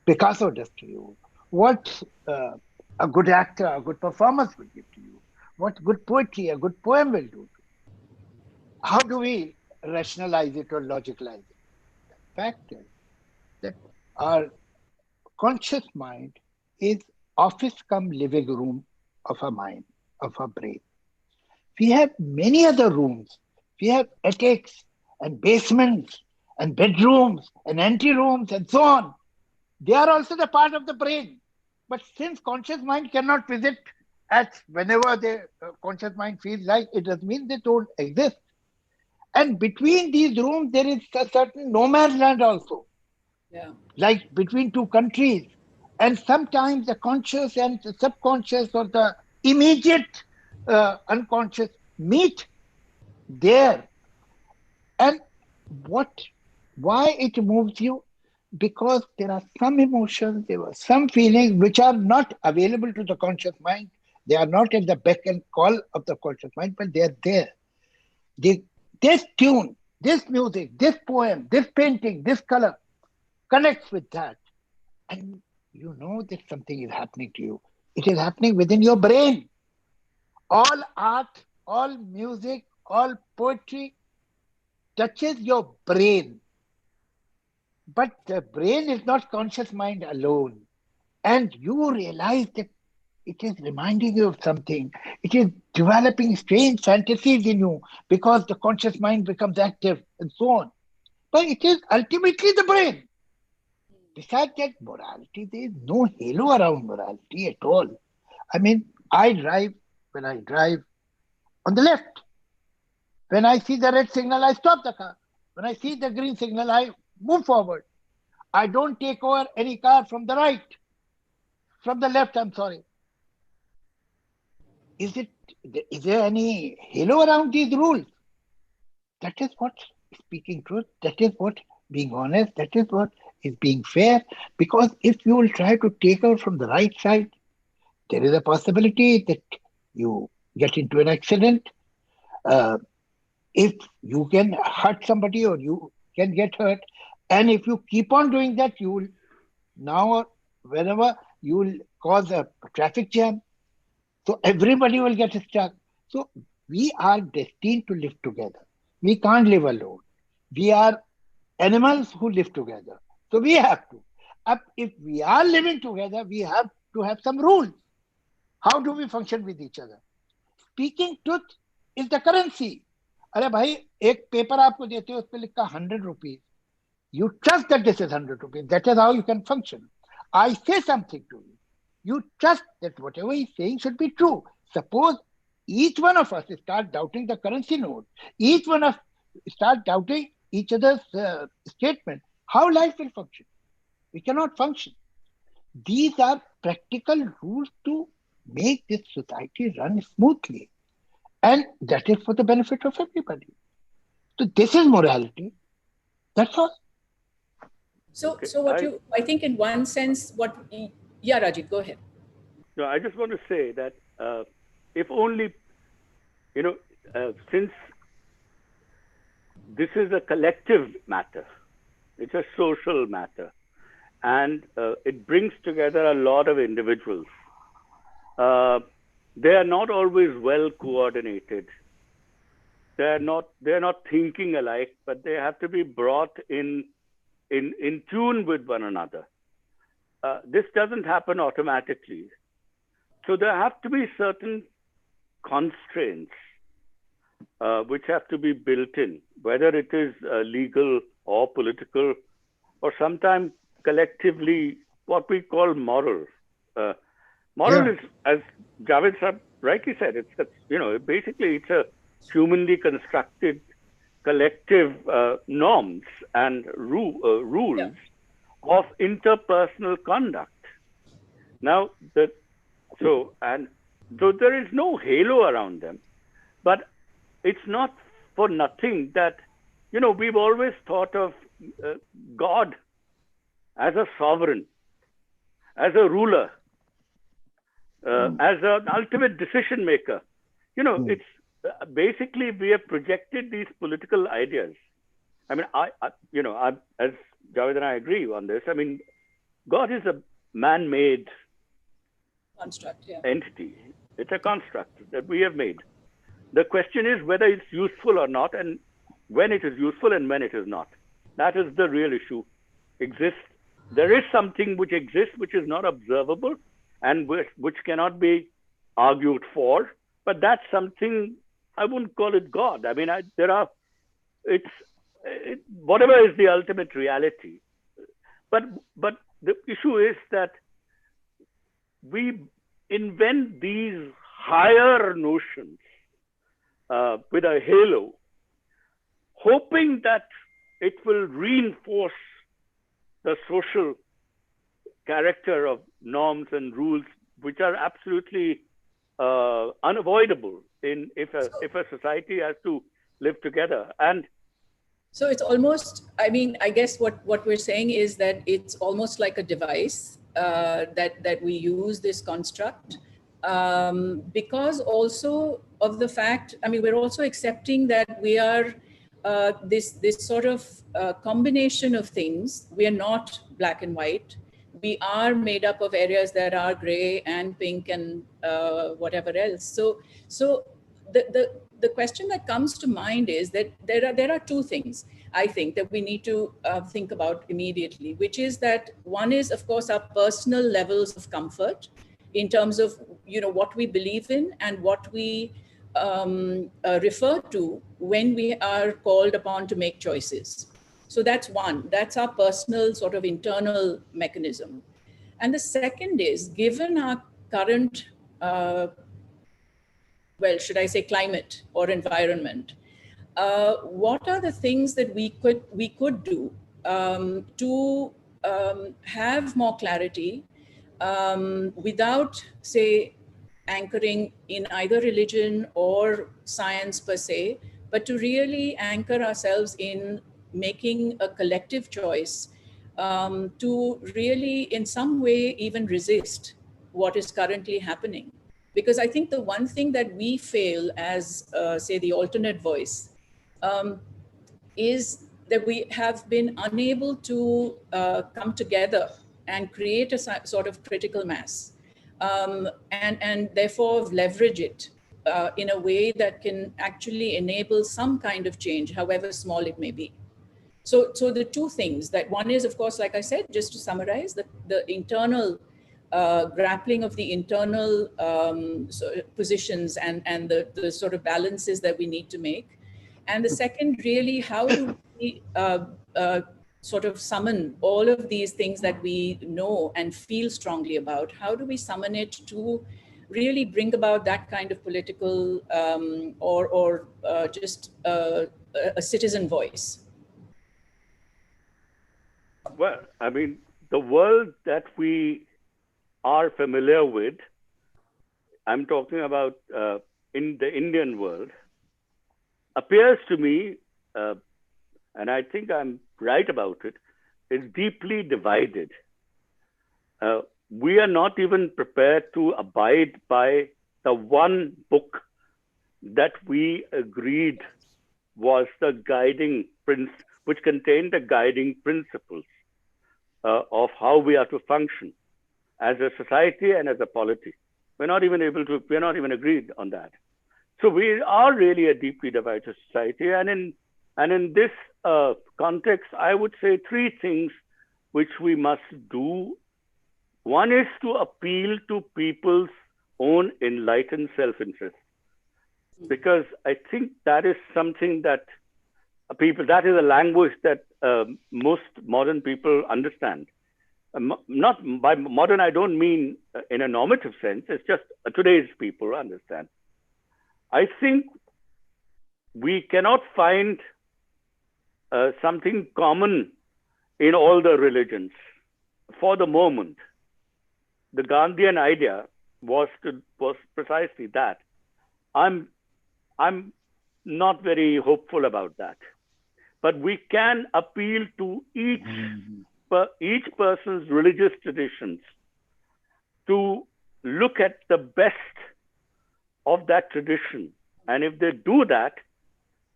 S2: Picasso does to you, what a good actor, a good performance will give to you, what good poetry, a good poem will do to you. How do we rationalize it or logicalize it? The fact is that our conscious mind is office come living room of our mind, of our brain. We have many other rooms. We have attics and basements and bedrooms and anterooms and so on. They are also the part of the brain. But since conscious mind cannot visit at whenever the conscious mind feels like, it doesn't mean they don't exist. And between these rooms, there is a certain no man's land also.
S1: Yeah.
S2: Like between two countries. And sometimes the conscious and the subconscious or the immediate unconscious meet there. And why it moves you? Because there are some emotions, there were some feelings which are not available to the conscious mind. They are not at the beck and call of the conscious mind, but they are there. This tune, this music, this poem, this painting, this color connects with that. and you know that something is happening to you. It is happening within your brain. All art, all music, all poetry touches your brain. But the brain is not conscious mind alone. And you realize that it is reminding you of something. It is developing strange fantasies in you because the conscious mind becomes active and so on. But it is ultimately the brain. Besides that, morality, there is no halo around morality at all. I mean, when I drive on the left. When I see the red signal, I stop the car. When I see the green signal, I move forward. I don't take over any car from the right, from the left, I'm sorry. Is there any halo around these rules? That is what speaking truth, that is what being honest, that is what is being fair. Because if you will try to take over from the right side, there is a possibility that you get into an accident. If you can hurt somebody or you can get hurt, and if you keep on doing that, you will now or whenever you will cause a traffic jam. So everybody will get stuck. So we are destined to live together. We can't live alone. We are animals who live together. So we have to. If we are living together, we have to have some rules. How do we function with each other? Speaking truth is the currency. अरे भाई एक paper आपको देते हो उस पे लिखा 100 rupees. You trust that this is 100 rupees. That is how you can function. I say something to you. You trust that whatever he's saying should be true. Suppose each one of us start doubting the currency note. Each one of us start doubting each other's statement. How life will function? We cannot function. These are practical rules to make this society run smoothly. And that is for the benefit of everybody. So this is morality. That's all.
S1: So,
S3: Okay,
S1: I think in one sense, yeah, Rajiv, go ahead.
S3: No, I just want to say that if only, since this is a collective matter, it's a social matter, and it brings together a lot of individuals. They are not always well coordinated. They're not thinking alike, but they have to be brought in tune with one another. This doesn't happen automatically. So there have to be certain constraints which have to be built in, whether it is legal or political, or sometimes collectively what we call moral. Moral is, as Javed Sahab rightly said, basically it's a humanly constructed collective norms and rules of interpersonal conduct. Now, so there is no halo around them, but it's not for nothing that, we've always thought of God as a sovereign, as a ruler, as an ultimate decision maker. It's basically we have projected these political ideas. I mean, as Javed and I agree on this. I mean, God is a man-made
S1: Construct,
S3: entity. It's a construct that we have made. The question is whether it's useful or not, and when it is useful and when it is not. That is the real issue. There is something which exists which is not observable and which cannot be argued for, but that's something, I wouldn't call it God. I mean, whatever is the ultimate reality. But the issue is that we invent these higher notions with a halo, hoping that it will reinforce the social character of norms and rules, which are absolutely unavoidable if a society has to live together. And
S1: so it's almost, I mean, I guess what we're saying is that it's almost like a device that we use this construct because also of the fact, I mean, we're also accepting that we are this sort of combination of things. We are not black and white. we are made up of areas that are gray and pink and whatever else. So the question that comes to mind is that there are two things I think that we need to think about immediately, which is that one is, of course, our personal levels of comfort in terms of, you know, what we believe in and what we refer to when we are called upon to make choices. So that's one, that's our personal sort of internal mechanism. And the second is, given our current, well, should I say climate or environment, what are the things that we could do to have more clarity without, say, anchoring in either religion or science per se, but to really anchor ourselves in making a collective choice to really, in some way, even resist what is currently happening. Because I think the one thing that we fail as, say, the alternate voice, is that we have been unable to come together and create a sort of critical mass, and therefore leverage it in a way that can actually enable some kind of change, however small it may be. So the two things, that one is, of course, like I said, just to summarize, the internal grappling of the internal positions and the sort of balances that we need to make. And the second, really, how do we sort of summon all of these things that we know and feel strongly about? How do we summon it to really bring about that kind of political or just a citizen voice?
S3: Well, I mean, the world that we are familiar with, I'm talking about in the Indian world, appears to me, and I think I'm right about it, is deeply divided. We are not even prepared to abide by the one book that we agreed was the guiding principle, which contained the guiding principles of how we are to function as a society and as a polity. We're not even agreed on that. So we are really a deeply divided society. And in this context, I would say three things which we must do. One is to appeal to people's own enlightened self-interest, because I think that is something that that is a language that most modern people understand. Not by modern, I don't mean in a normative sense. It's just today's people understand. I think we cannot find something common in all the religions for the moment. The Gandhian idea was precisely that. I'm not very hopeful about that, but we can appeal to each person's religious traditions to look at the best of that tradition. And if they do that,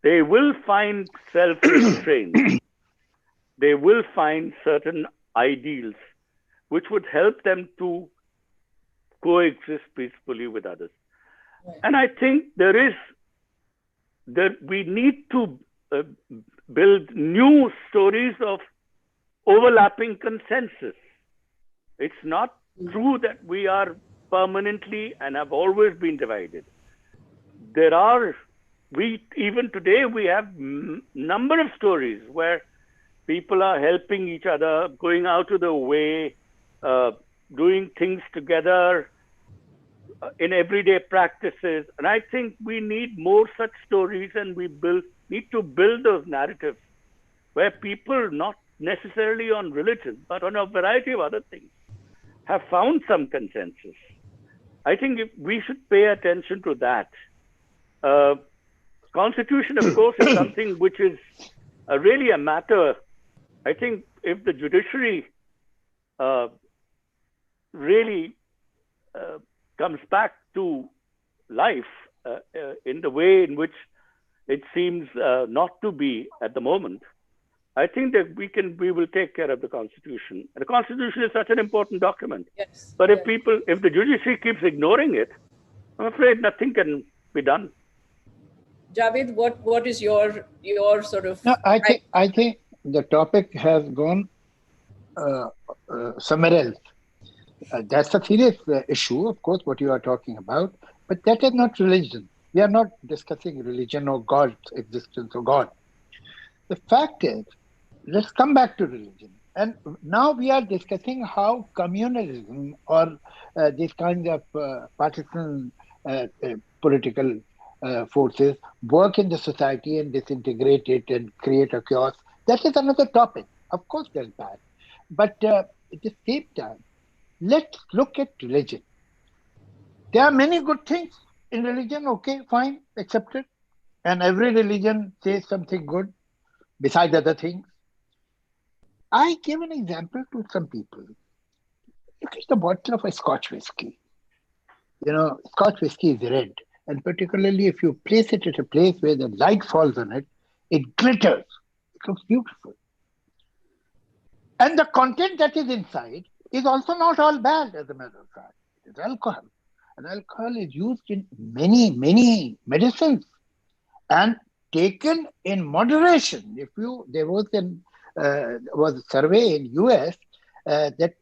S3: they will find self-restraint. They will find certain ideals which would help them to coexist peacefully with others. Right. And I think we need to build new stories of overlapping consensus. It's not true that we are permanently and have always been divided. Even today, we have number of stories where people are helping each other, going out of the way, doing things together in everyday practices. And I think we need more such stories, and we need to build those narratives where people, not necessarily on religion, but on a variety of other things, have found some consensus. I think we should pay attention to that. Constitution, of course, is something which is really a matter. I think if the judiciary really comes back to life in the way in which it seems not to be at the moment, I think that we will take care of the Constitution. The Constitution is such an important document.
S1: Yes.
S3: But if the judiciary keeps ignoring it, I'm afraid nothing can be done.
S1: Javed, what is your sort of?
S2: No, I think the topic has gone somewhere else. That's a serious issue, of course, what you are talking about, but that is not religion. We are not discussing religion or God's existence or God. The fact is, let's come back to religion. And now we are discussing how communalism or these kinds of partisan political forces work in the society and disintegrate it and create a chaos. That is another topic. Of course, there's that. But at the same time, let's look at religion. There are many good things in religion. Okay, fine, accepted. And every religion says something good besides other things. I give an example to some people. Look at the bottle of a Scotch whiskey. You know, Scotch whiskey is red. And particularly if you place it at a place where the light falls on it, it glitters. It looks beautiful. And the content that is inside is also not all bad, as a matter of fact. It is alcohol. And alcohol is used in many, many medicines and taken in moderation. There was a survey in US that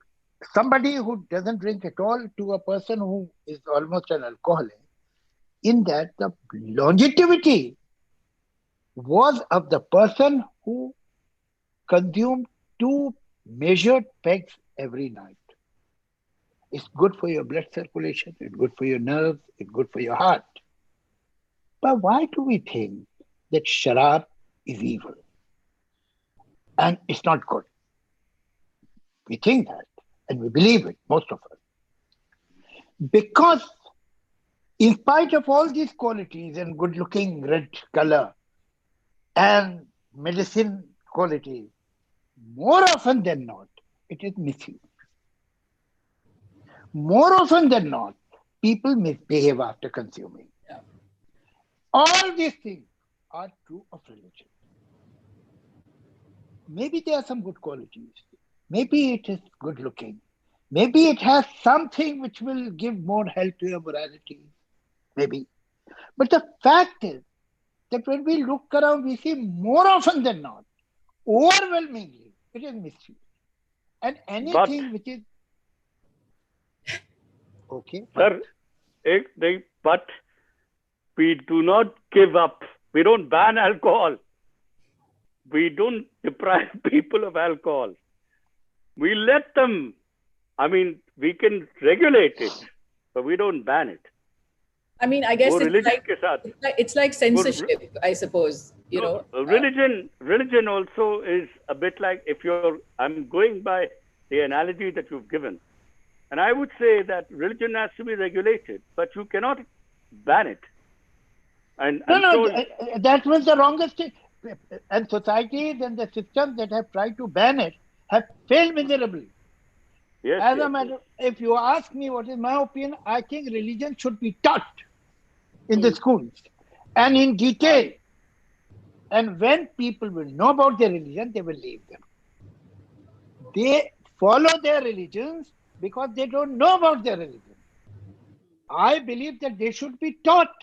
S2: somebody who doesn't drink at all to a person who is almost an alcoholic, in that the longevity was of the person who consumed 2 measured pegs every night. It's good for your blood circulation, it's good for your nerves, it's good for your heart. But why do we think that sharab is evil? And it's not good. We think that, and we believe it, most of us. Because in spite of all these qualities and good-looking red color and medicine qualities, more often than not, it is misused. More often than not, people misbehave after consuming.
S1: Yeah.
S2: All these things are true of religion. Maybe there are some good qualities. Maybe it is good looking. Maybe it has something which will give more help to your morality. Maybe. But the fact is that when we look around, we see more often than not, overwhelmingly, it is misused. And anything which is okay.
S3: Sir, but we do not give up. We don't ban alcohol. We don't deprive people of alcohol. We let them. I mean, we can regulate it, but we don't ban it.
S1: I mean, I guess it's like censorship, I suppose.
S3: Religion also is a bit like I'm going by the analogy that you've given. And I would say that religion has to be regulated, but you cannot ban it.
S2: That was the wrongest thing. And societies and the systems that have tried to ban it have failed miserably.
S3: Yes,
S2: if you ask me what is my opinion, I think religion should be taught in the schools and in detail. And when people will know about their religion, they will leave them. They follow their religions because they don't know about their religion. I believe that they should be taught.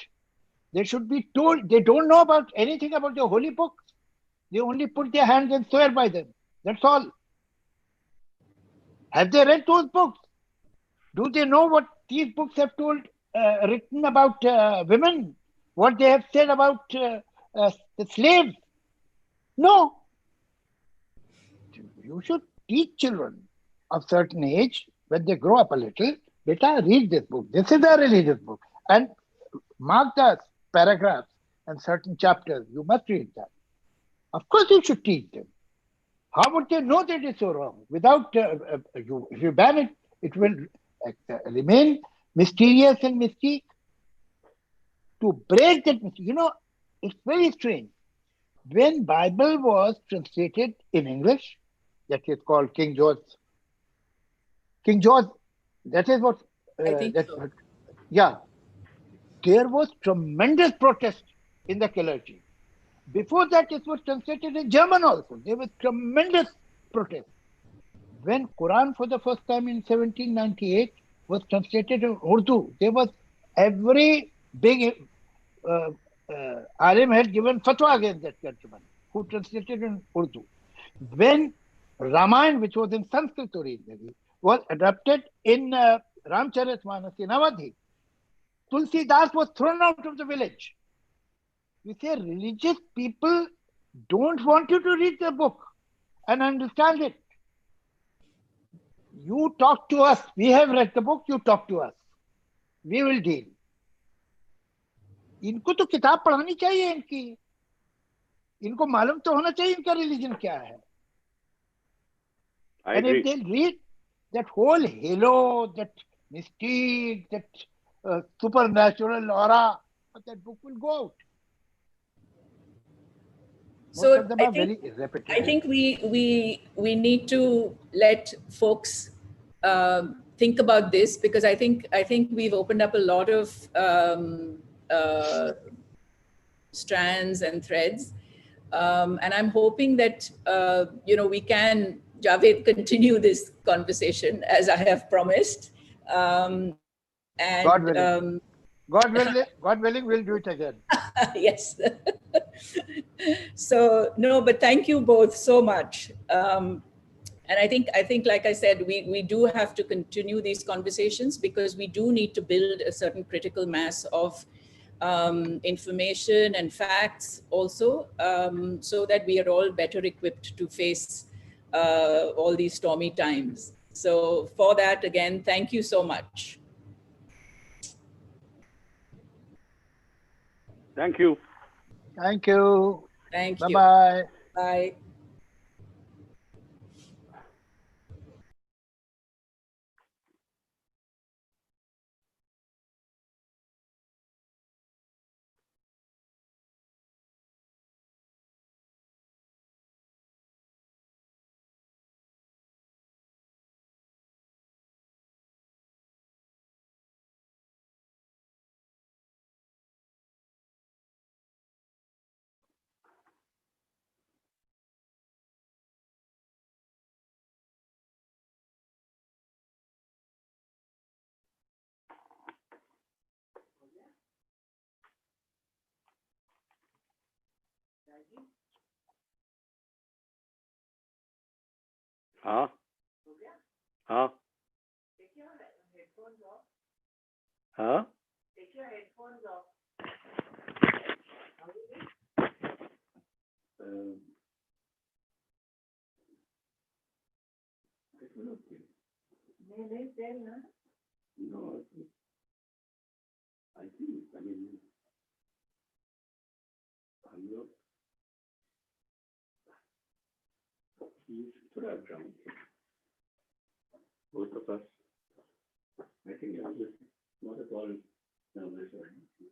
S2: They should be told. They don't know about anything about the holy books. They only put their hands and swear by them. That's all. Have they read those books? Do they know what these books have written about women? What they have said about the slaves? No. You should teach children of certain age, when they grow up a little, beta, read this book. This is a religious book. And mark the paragraphs and certain chapters. You must read that. Of course, you should teach them. How would they know that it's so wrong? Without, if you ban it, it will remain mysterious and mystique. To break that, it's very strange. When Bible was translated in English, that is called King George, that is what, yeah, there was tremendous protest in the clergy. Before that, it was translated in German also. There was tremendous protest. When Quran for the first time in 1798 was translated in Urdu, there was every big alim had given fatwa against that gentleman who translated in Urdu. When Ramayana, which was in Sanskrit originally, was adapted in Ramcharitmanas in Awadhi, Tulsi Das was thrown out of the village. You say religious people don't want you to read the book and understand it. You talk to us. We have read the book. You talk to us. We will deal. इनको तो किताब पढ़ानी चाहिए इनकी. इनको मालूम तो होना चाहिए इनका religion क्या है. And if they read that whole halo, that mystique, that supernatural aura, that book will go out.
S4: So I think we need to let folks think about this, because I think we've opened up a lot of strands and threads, and I'm hoping that we can, Javed, continue this conversation as I have promised. And
S2: God willing. God willing, we'll do it again.
S4: Yes. So no, but thank you both so much. And I think, like I said, we do have to continue these conversations, because we do need to build a certain critical mass of information and facts also, so that we are all better equipped to face all these stormy times. So for that, again, thank you so much.
S3: Thank you.
S2: Thank you.
S4: Thank you.
S2: Bye-bye.
S4: Bye.
S3: Huh? Huh?
S1: Take your headphones off.
S3: Huh?
S1: Take your headphones off.
S3: No, I think, I mean, I'm not. You should have drowned. Both of us. I think I was not at all nervous or anything.